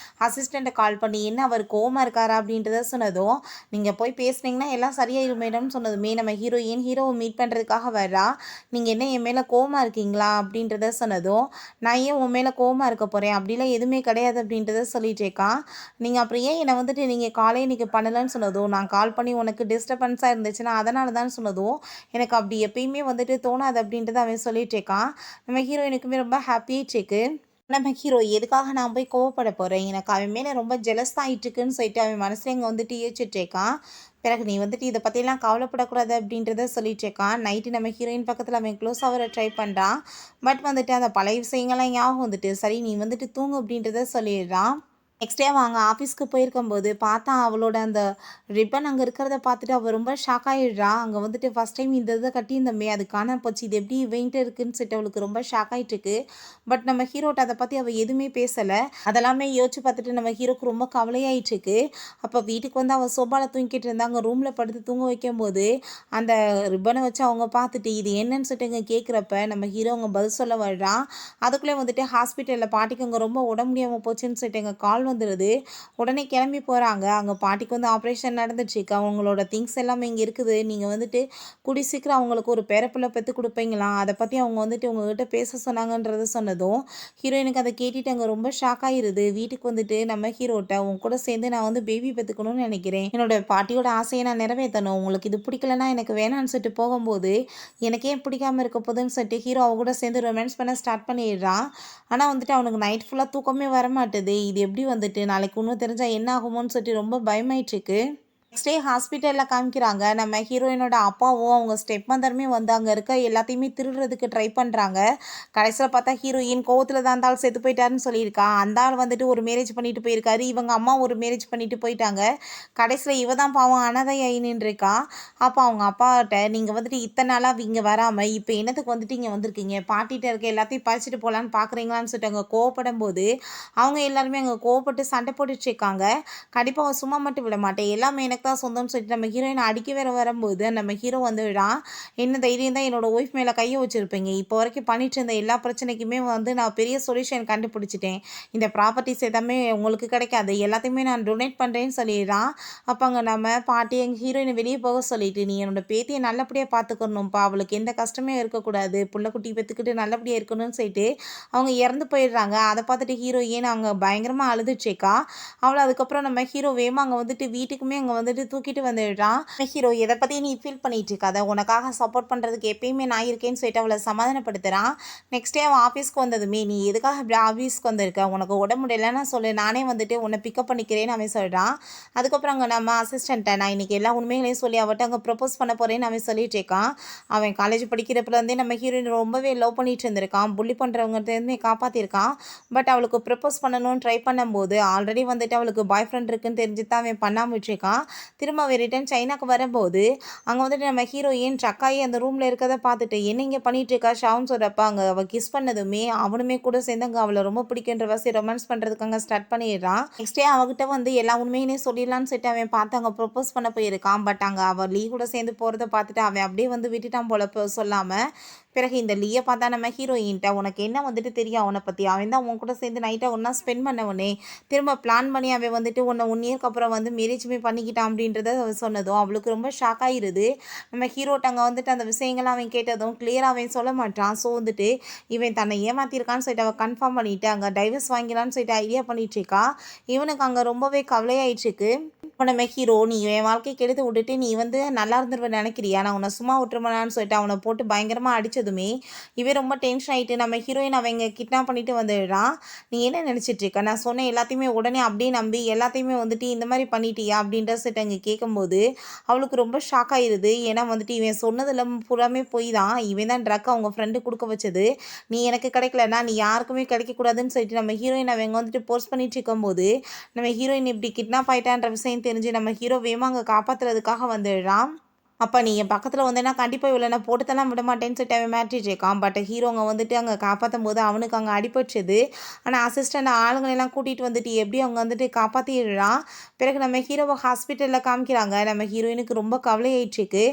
அசிஸ்டண்ட்டை கால் பண்ணி என்ன அவர் கோவமாக இருக்காரா அப்படின்றத சொன்னதும் நீங்கள் போய் பேசுனீங்கன்னா எல்லாம் சரியாயிரும் மேடம்னு சொன்னதுமே நம்ம ஹீரோவை மீட் பண்ணுறதுக்காக வர்றா. நீங்கள் என்ன என் மேலே கோவமாக இருக்கீங்களா அப்படின்றத சொன்னதும் நான் ஏன் உன் மேலே கோவமாக இருக்க போகிறேன் அப்படிலாம் எதுவுமே கிடையாது அப்படின்றத சொல்லிட்டேக்கான். நீங்கள் அப்புறம் ஏன் என்னை வந்துட்டு நீங்கள் காலே இன்றைக்கி பண்ணலன்னு சொன்னதும் நான் கால் பண்ணி உனக்கு டிஸ்டர்பன்ஸாக இருந்துச்சுன்னா அதனால தான் சொன்னதும் எனக்கு அப்படி எப்பயுமே வந்துட்டு தோணாது அப்படின்றத அவன் சொல்லிட்டேக்கான். நம்ம ஹீரோயினுக்குமே ரொம்ப ஹாப்பியாகிட்டுருக்கு. நம்ம ஹீரோ எதுக்காக நான் போய் கோவப்பட போகிறேன், எனக்கு அவன் மேலே ரொம்ப ஜெலஸ் ஆகிட்டுருக்குன்னு சொல்லிட்டு அவன் மனசில் இங்கே வந்துட்டு யோசிச்சுட்டேக்கான். பிறகு நீ வந்துட்டு இதை பற்றிலாம் கவலைப்படக்கூடாது அப்படின்றத சொல்லிட்டேக்கான். நைட்டு நம்ம ஹீரோயின் பக்கத்தில் அவன் க்ளோஸ் ஆகிற ட்ரை பண்ணுறான். பட் வந்துட்டு அந்த பழைய விஷயங்கள்லாம் ஞாபகம் வந்துட்டு சரி நீ வந்துட்டு தூங்கு அப்படின்றத சொல்லிடுறான். நெக்ஸ்ட் டே அவங்க ஆஃபீஸ்க்கு போயிருக்கும்போது பார்த்தா அவளோட அந்த ரிப்பன் அங்கே இருக்கிறத பார்த்துட்டு அவள் ரொம்ப ஷாக் ஆகிடுறா. அங்கே வந்துட்டு ஃபஸ்ட் டைம் இந்த இதை கட்டியிருந்தோமே அது காண போச்சு, இது எப்படி இவன்ட்டு இருக்குன்னு சொல்லிட்டு அவளுக்கு ரொம்ப ஷாக் ஆகிட்டுருக்கு. பட் நம்ம ஹீரோட்ட அதை பற்றி அவள் எதுவுமே பேசலை. அதெல்லாமே யோசிச்சு பார்த்துட்டு நம்ம ஹீரோக்கு ரொம்ப கவலையாயிட்டுருக்கு. அப்போ வீட்டுக்கு வந்து அவள் சோபாவில் தூங்கிட்டு இருந்தா. அங்கே ரூமில் படுத்து தூங்க வைக்கும்போது அந்த ரிப்பனை வச்சு அவங்க பார்த்துட்டு இது என்னன்னு சொல்லிட்டு இங்கே கேட்குறப்ப நம்ம ஹீரோ அவங்க பதில் சொல்ல வர்றான். அதுக்குள்ளே வந்துட்டு ஹாஸ்பிட்டலில் பாட்டிக்கு அங்கே ரொம்ப உடம்பு முடியாமல் போச்சுன்னு சொல்லிட்டு எங்கள் கால் வந்துடுது. உடனே கிளம்பி போகிறாங்க. அங்கே பாட்டிக்கு வந்து ஆப்ரேஷன் நடந்துட்டுருக்கு. அவங்களோட திங்ஸ் எல்லாமே இங்கே இருக்குது. நீங்கள் வந்துட்டு கூடி சீக்கிரம் அவங்களுக்கு ஒரு பேரப்பிள்ளை பெற்று கொடுப்பீங்களாம், அதை பற்றி அவங்க வந்துட்டு உங்ககிட்ட பேச சொன்னாங்கன்றத சொன்னதும் ஹீரோயினுக்கு அதை கேட்டுட்டு அங்கே ரொம்ப ஷாக் ஆகிருது. வீட்டுக்கு வந்துட்டு நம்ம ஹீரோட்ட உன் கூட சேர்ந்து நான் வந்து பேபி பெற்றுக்கணும்னு நினைக்கிறேன், என்னோட பாட்டியோட ஆசையை நான் நிறைவேற்றணும், உங்களுக்கு இது பிடிக்கலன்னா எனக்கு வேணான்னு சொல்லிட்டு போகும்போது எனக்கே பிடிக்காம இருக்க போதுன்னு சொல்லிட்டு ஹீரோ அவ கூட சேர்ந்து ரொமான்ஸ் பண்ண ஸ்டார்ட் பண்ணிடுறான். ஆனால் வந்துட்டு அவனுக்கு நைட் ஃபுல்லாக தூக்கமே வர மாட்டுது. இது எப்படி வந்துட்டு நாளைக்கு இன்னும் தெரிஞ்சால் என்ன ஆகுமோன்னு சொல்லிட்டு ரொம்ப பயமாயிட்டுருக்கு. நெக்ஸ்ட் டே ஹாஸ்பிட்டலில் காமிக்கிறாங்க. நம்ம ஹீரோயினோட அப்பாவும் அவங்க ஸ்டெப் மதருமே வந்து அங்கே இருக்க எல்லாத்தையுமே திருடுறதுக்கு ட்ரை பண்ணுறாங்க. கடைசியில் பார்த்தா ஹீரோயின் கோவத்தில் தான் அந்த ஆள் செத்து போயிட்டாருன்னு சொல்லியிருக்கா. அந்த ஆள் வந்துட்டு ஒரு மேரேஜ் பண்ணிட்டு போயிருக்காரு. இவங்க அம்மா ஒரு மேரேஜ் பண்ணிட்டு போயிட்டாங்க. கடைசியில் இவ தான் பாவம் அனாதையாகி நின்றுருக்கா. அப்போ அவங்க அப்பாட்ட நீங்கள் வந்துட்டு இத்தனை நாளாக இங்கே வராமல் இப்போ என்னத்துக்கு வந்துட்டு இங்கே வந்திருக்கீங்க, பாட்டிகிட்ட இருக்க எல்லாத்தையும் பறிச்சுட்டு போகலான்னு பார்க்குறீங்களான்னு சொல்லிட்டு அங்கே கோவப்படும் போது அவங்க எல்லாருமே அங்கே கோவப்பட்டு சண்டை போட்டுட்டு இருக்காங்க. கண்டிப்பாக அவன் சும்மா மட்டும் விட மாட்டேன், எல்லாமே எனக்கு தான் சொந்தம்னு சொல்லிட்டு நம்ம ஹீரோயினை அடிக்க வேற வரும்போது நம்ம ஹீரோ வந்து விடான். என்ன தைரியம் தான் என்னோட ஒய்ஃப் மேலே கையை வச்சுருப்பீங்க, இப்போ வரைக்கும் பண்ணிட்டு இருந்த எல்லா பிரச்சனைக்குமே வந்து நான் பெரிய சொல்யூஷன் கண்டுபிடிச்சிட்டேன், இந்த ப்ராப்பர்ட்டிஸ் எதாமே உங்களுக்கு கிடைக்காது, எல்லாத்தையுமே நான் டொனேட் பண்ணுறேன்னு சொல்லிடுறான். அப்போ அங்கே நம்ம பாட்டி எங்கள் ஹீரோயினை வெளியே போக சொல்லிட்டு நீ என்னோட பேத்தியை நல்லபடியாக பார்த்துக்கணும்ப்பா, அவளுக்கு எந்த கஷ்டமே இருக்கக்கூடாது, புள்ளக்குட்டி பெற்றுக்கிட்டு நல்லபடியாக இருக்கணும்னு சொல்லிட்டு அவங்க இறந்து போயிடுறாங்க. அதை பார்த்துட்டு ஹீரோயின் அவங்க பயங்கரமாக அழுதுச்சேக்கா. அவளை அதுக்கப்புறம் நம்ம ஹீரோ வேமா அங்கே வந்துட்டு வீட்டுக்குமே அங்கே வந்துட்டு தூக்கிட்டு வந்துடுறான். ஹீரோ எதை பற்றி நீ ஃபீல் பண்ணிட்டு இருக்காத, உனக்காக சப்போர்ட் பண்ணுறதுக்கு எப்பயுமே நான் இருக்கேன்னு சொல்லிட்டு அவளை சமாதானப்படுத்துகிறான். நெக்ஸ்ட் டே அவன் ஆஃபீஸ்க்கு வந்ததுமே நீ எதுக்காக இப்படி ஆஃபீஸ்க்கு வந்திருக்க, உனக்கு உடம்பு முடியலன்னா சொல்லு, நானே வந்துட்டு உன்னை பிக்கப் பண்ணிக்கிறேன்னு அவன் சொல்கிறான். அதுக்கப்புறம் அங்கே நம்ம அசிஸ்டண்ட்டை நான் இன்றைக்கி எல்லா உண்மைகளையும் சொல்லி அவட்ட அங்கே ப்ரப்போஸ் பண்ண போகிறேன்னு அவன் சொல்லிட்டு இருக்கான். அவன் காலேஜ் படிக்கிறப்பலேருந்தே நம்ம ஹீரோயின் ரொம்பவே லவ் பண்ணிட்டு இருந்திருக்கான். புள்ளி பண்ணுறவங்ககிட்டேருந்தே காப்பாற்றிருக்கான். பட் அவளுக்கு ப்ரப்போஸ் பண்ணணும்னு ட்ரை பண்ணும்போது ஆல்ரெடி வந்துட்டு அவளுக்கு பாய் ஃப்ரெண்ட் இருக்குன்னு தெரிஞ்சு தான் அவன் பண்ணாமல் வச்சுருக்கான். திரும்ப அவன் ரிட்டன் சைனாக்கு வரும்போது அங்கே வந்துட்டு நம்ம ஹீரோயின் ட்ரக்காயி அந்த ரூமில் இருக்கிறத பார்த்துட்டு என்ன இங்கே பண்ணிட்டு இருக்கா ஷாவுன்னு சொல்கிறப்ப அங்கே அவள் கிஸ் பண்ணதுமே அவனுமே கூட சேர்ந்து அங்கே அவளை ரொம்ப பிடிக்கின்ற வாசி ரொமான்ஸ் பண்ணுறதுக்கு அங்கே ஸ்டார்ட் பண்ணிடுறான். நெக்ஸ்ட் டே அவகிட்ட வந்து எல்லா உண்மையினே சொல்லிடலான்னு சொல்லிட்டு அவன் பார்த்து அங்கே ப்ரப்போஸ் பண்ண போயிருக்கான். பட் அங்கே அவள் லீ கூட சேர்ந்து போகிறத பார்த்துட்டு அவன் அப்படியே வந்து விட்டுட்டான் போல சொல்லாமல். பிறகு இந்த லீயை பார்த்தா நம்ம ஹீரோயின்ட்ட உனக்கு என்ன வந்துட்டு தெரியும் அவனை பற்றி, அவன் தான் உன் கூட சேர்ந்து நைட்டாக ஒன்றா ஸ்பெண்ட் பண்ணவனே, திரும்ப பிளான் பண்ணி அவன் வந்துட்டு உன்னை 1 இயர்க்கு அப்புறம் வந்து மேரேஜுமே பண்ணிக்கிட்டான் அப்படின்றத அவன் சொன்னதும் அவளுக்கு ரொம்ப ஷாக் ஆகிருது. நம்ம ஹீரோட்ட அங்கே வந்துட்டு அந்த விஷயங்கள்லாம் அவன் கேட்டதும் கிளியராக அவன் சொல்ல மாட்டான். ஸோ வந்துட்டு இவன் தன்னை ஏமாத்திருக்கான்னு சொல்லிட்டு அவள் கன்ஃபார்ம் பண்ணிவிட்டு அங்கே டைவர்ஸ் வாங்கிக்கலான்னு சொல்லிட்டு ஐடியா பண்ணிட்டுருக்கா. இவனுக்கு அங்கே ரொம்பவே கவலையாயிடுச்சுக்கு. இப்போ நம்ம ஹீரோ நீ என் வாழ்க்கைக்கு எடுத்து விட்டுட்டு நீ வந்து நல்லா இருந்துருவேன் நினைக்கிறியா, நான் உன்னை சும்மா விட்டுருமான்னு சொல்லிட்டு அவனை போட்டு பயங்கரமாக அடித்ததுமே இவன் ரொம்ப டென்ஷன் ஆகிட்டு நம்ம ஹீரோயின் அவங்க கிட்னாப் பண்ணிட்டு வந்துடுறான். நீ என்ன நினச்சிட்டு இருக்க, நான் சொன்ன எல்லாத்தையுமே உடனே அப்படியே நம்பி எல்லாத்தையுமே வந்துட்டு இந்த மாதிரி பண்ணிட்டியா அப்படின்ற சொல்லிட்டு அங்கே கேட்கும்போது அவளுக்கு ரொம்ப ஷாக் ஆகிடுது. ஏன்னா வந்துட்டு இவன் சொன்னதில் பூராமே போய் தான், இவன் தான் ட்ரக் அவங்க ஃப்ரெண்டு கொடுக்க வச்சது, நீ எனக்கு கிடைக்கலன்னா நீ யாருக்குமே கிடைக்கக்கூடாதுன்னு சொல்லிட்டு நம்ம ஹீரோயின் அவங்க வந்துட்டு போஸ்ட் பண்ணிட்டு இருக்கும்போது நம்ம ஹீரோயின் இப்படி கிட்னாப் ஆகிட்டான்ற விஷயம் தெரிஞ்சு நம்ம ஹீரோ வேமா அங்கே காப்பாற்றுறதுக்காக வந்துடுறான். அப்போ நீ என் பக்கத்தில் வந்தேன்னா கண்டிப்பாக இவ்வளோ நான் போட்டுத்தெல்லாம் விட மாட்டேன்னு சொல்லிட்டு அவன் மிரட்டிட்டு இருக்கான். பட் ஹீரோங்க வந்துட்டு அங்கே காப்பாற்றும் போது அவனுக்கு அங்கே அடிபட்டுது. ஆனால் அசிஸ்டண்ட் ஆளுங்களெல்லாம் கூட்டிகிட்டு வந்துட்டு எப்படி அவங்க வந்துட்டு காப்பாற்றிடுறான். பிறகு நம்ம ஹீரோவை ஹாஸ்பிட்டலில் காமிக்கிறாங்க. நம்ம ஹீரோயினுக்கு ரொம்ப கவலையாயிடுச்சுக்கு.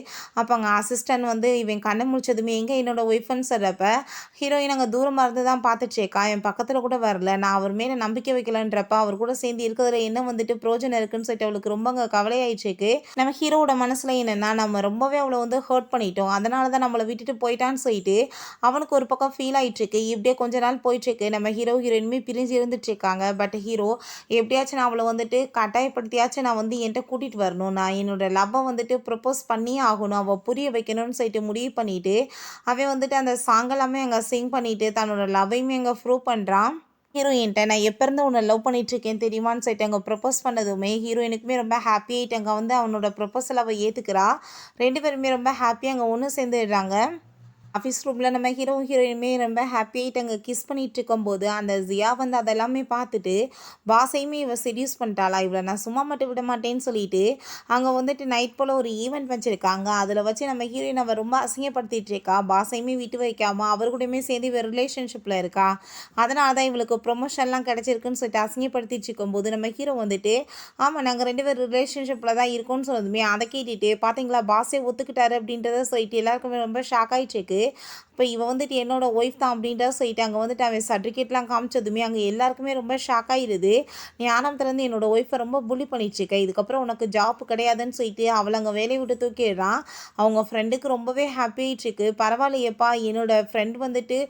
அப்போ அங்கே அசிஸ்டண்ட் வந்து இவன் கண்ணை முடிச்சதுமே எங்கே என்னோட ஒய்ஃப்னு சொல்கிறப்ப ஹீரோயின் அங்கே தூரமாக இருந்து தான் பார்த்துச்சேக்கா, என் பக்கத்தில் கூட வரல, நான் அவர் மேலே நம்பிக்கை வைக்கலன்றப்ப அவர் கூட சேர்ந்து இருக்கிறதுல என்ன வந்துட்டு பிரோஜனம் இருக்குன்னு சொல்லிட்டு அவளுக்கு ரொம்ப அங்கே கவலையாயிடுச்சுக்கு. நம்ம ஹீரோவோட மனசில் என்னென்னா நம்ம ரொம்பவே அவளை வந்து ஹர்ட் பண்ணிட்டோம், அதனால தான் நம்மளை விட்டுட்டு போயிட்டான்னு சொல்லிட்டு அவனுக்கு ஒரு பக்கம் ஃபீல் ஆகிட்டுருக்கு. இப்படியே கொஞ்ச நாள் போயிட்டுருக்கு. நம்ம ஹீரோயினுமே பிரிஞ்சு இருந்துட்டுருக்காங்க. பட் ஹீரோ எப்படியாச்சும் நான் அவளை வந்துட்டு கட்டாயப்படுத்தியாச்சும் நான் வந்து என்கிட்ட கூட்டிகிட்டு வரணும், நான் என்னோட லவ்வை வந்துட்டு ப்ரப்போஸ் பண்ணியே ஆகணும், அவள் புரிய வைக்கணும்னு சொல்லிட்டு முடிவு பண்ணிவிட்டு அவன் வந்துட்டு அந்த சாங்கெல்லாமே அங்கே சிங் பண்ணிவிட்டு தன்னோட லவ்வையுமே அங்கே ப்ரூவ் பண்ணுறான். ஹீரோயின்ட்ட நான் எப்போ இருந்து உன்னை லவ் பண்ணிகிட்ருக்கேன் தெரியுமான்னு சொல்லிட்டு அங்கே ப்ரப்போஸ் பண்ணதுமே ஹீரோயினுக்குமே ரொம்ப ஹாப்பி ஆகிட்டு அங்கே வந்து அவனோட ப்ரப்போசல் அவள் ஏற்றுக்கிறா. 2 பேருமே ரொம்ப ஹாப்பியாக அங்கே ஒன்று சேர்ந்துடுறாங்க. ஆஃபீஸ் ரூமில் நம்ம ஹீரோயினுமே ரொம்ப ஹாப்பியாகிட்டு அங்கே கிஸ் பண்ணிகிட்டு இருக்கும்போது அந்த ஜியா வந்து அதெல்லாமே பார்த்துட்டு பாஸையுமே இவள் செடியூஸ் பண்ணிட்டாளா, இவளை நான் சும்மா மட்டும் விட மாட்டேன்னு சொல்லிட்டு அங்கே வந்துட்டு நைட் போல் ஒரு ஈவெண்ட் வச்சுருக்காங்க. அதில் வச்சு நம்ம ஹீரோயின் அவள் ரொம்ப அசிங்கப்படுத்திட்டு இருக்கா. பாஸையுமே விட்டு வைக்காமல் அவர் கூடயுமே சேர்ந்து இவள் ரிலேஷன்ஷிப்பில் இருக்கா. அதனால தான் இவளுக்கு ப்ரொமோஷன்லாம் கிடச்சிருக்குன்னு சொல்லிட்டு அசிங்கப்படுத்திட்டு இருக்கும்போது நம்ம ஹீரோ வந்துட்டு ஆமாம் நாங்கள் 2 பேர் ரிலேஷன்ஷிப்பில் தான் இருக்கோன்னு சொன்னதுமே அதை கேட்டுட்டு பார்த்தீங்களா பாஸே ஒத்துக்கிட்டாரு அப்படின்றத சொல்லிட்டு எல்லாருக்குமே ரொம்ப ஷாக் ஆகிட்டுருக்கு. சொல்லிட்டு. இப்போ இவ வந்துட்டு என்னோட ஒய்ஃப் தான் அப்படின்றத சொல்லிட்டு அங்கே வந்துட்டு அவன் சர்டிஃபிகேட்லாம் காமிச்சதுமே அங்கே எல்லாருக்குமே ரொம்ப ஷாக் ஆகிடுது. நீ ஆரம்பத்துலேருந்து என்னோட ஒய்ஃபை ரொம்ப புள்ளி பண்ணிட்டுருக்க, இதுக்கப்புறம் உனக்கு ஜாப் கிடையாதுன்னு சொல்லிட்டு அவளை அங்கே வேலையை விட்டு தூக்கிடுறான். அவங்க ஃப்ரெண்டுக்கு ரொம்பவே ஹாப்பி ஆகிட்டுருக்கு. பரவாயில்லையேப்பா, என்னோட ஃப்ரெண்ட் வந்துட்டு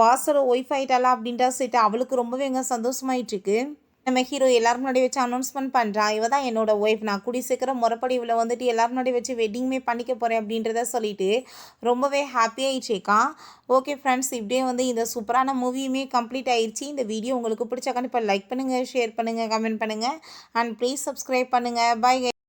பாஸோட ஒய்ஃப் ஆகிட்டாளா அப்படின்றத சொல்லிட்டு அவளுக்கு ரொம்பவே அங்கே சந்தோஷமாயிட்டுருக்கு. நம்ம ஹீரோ எல்லாரும் முன்னாடி வச்சு அனௌன்ஸ்மெண்ட் பண்ணுறா, இவ தான் என்னோட ஒய்ஃப், நான் கூடி சீக்கிரம் முறைப்படி இவளை வந்துட்டு எல்லாரும் முன்னாடி வச்சு வெட்டிங்குமே பண்ணிக்க போகிறேன் அப்படின்றத சொல்லிட்டு ரொம்பவே ஹாப்பியாகிடுச்சேக்கான். ஓகே ஃப்ரெண்ட்ஸ், இப்படியே வந்து இந்த சூப்பரான மூவியுமே கம்ப்ளீட் ஆயிடுச்சு. இந்த வீடியோ உங்களுக்கு பிடிச்சா கண்டிப்பாக லைக் பண்ணுங்கள், ஷேர் பண்ணுங்கள், கமெண்ட் பண்ணுங்கள் அண்ட் ப்ளீஸ் சப்ஸ்கிரைப் பண்ணுங்கள். பை.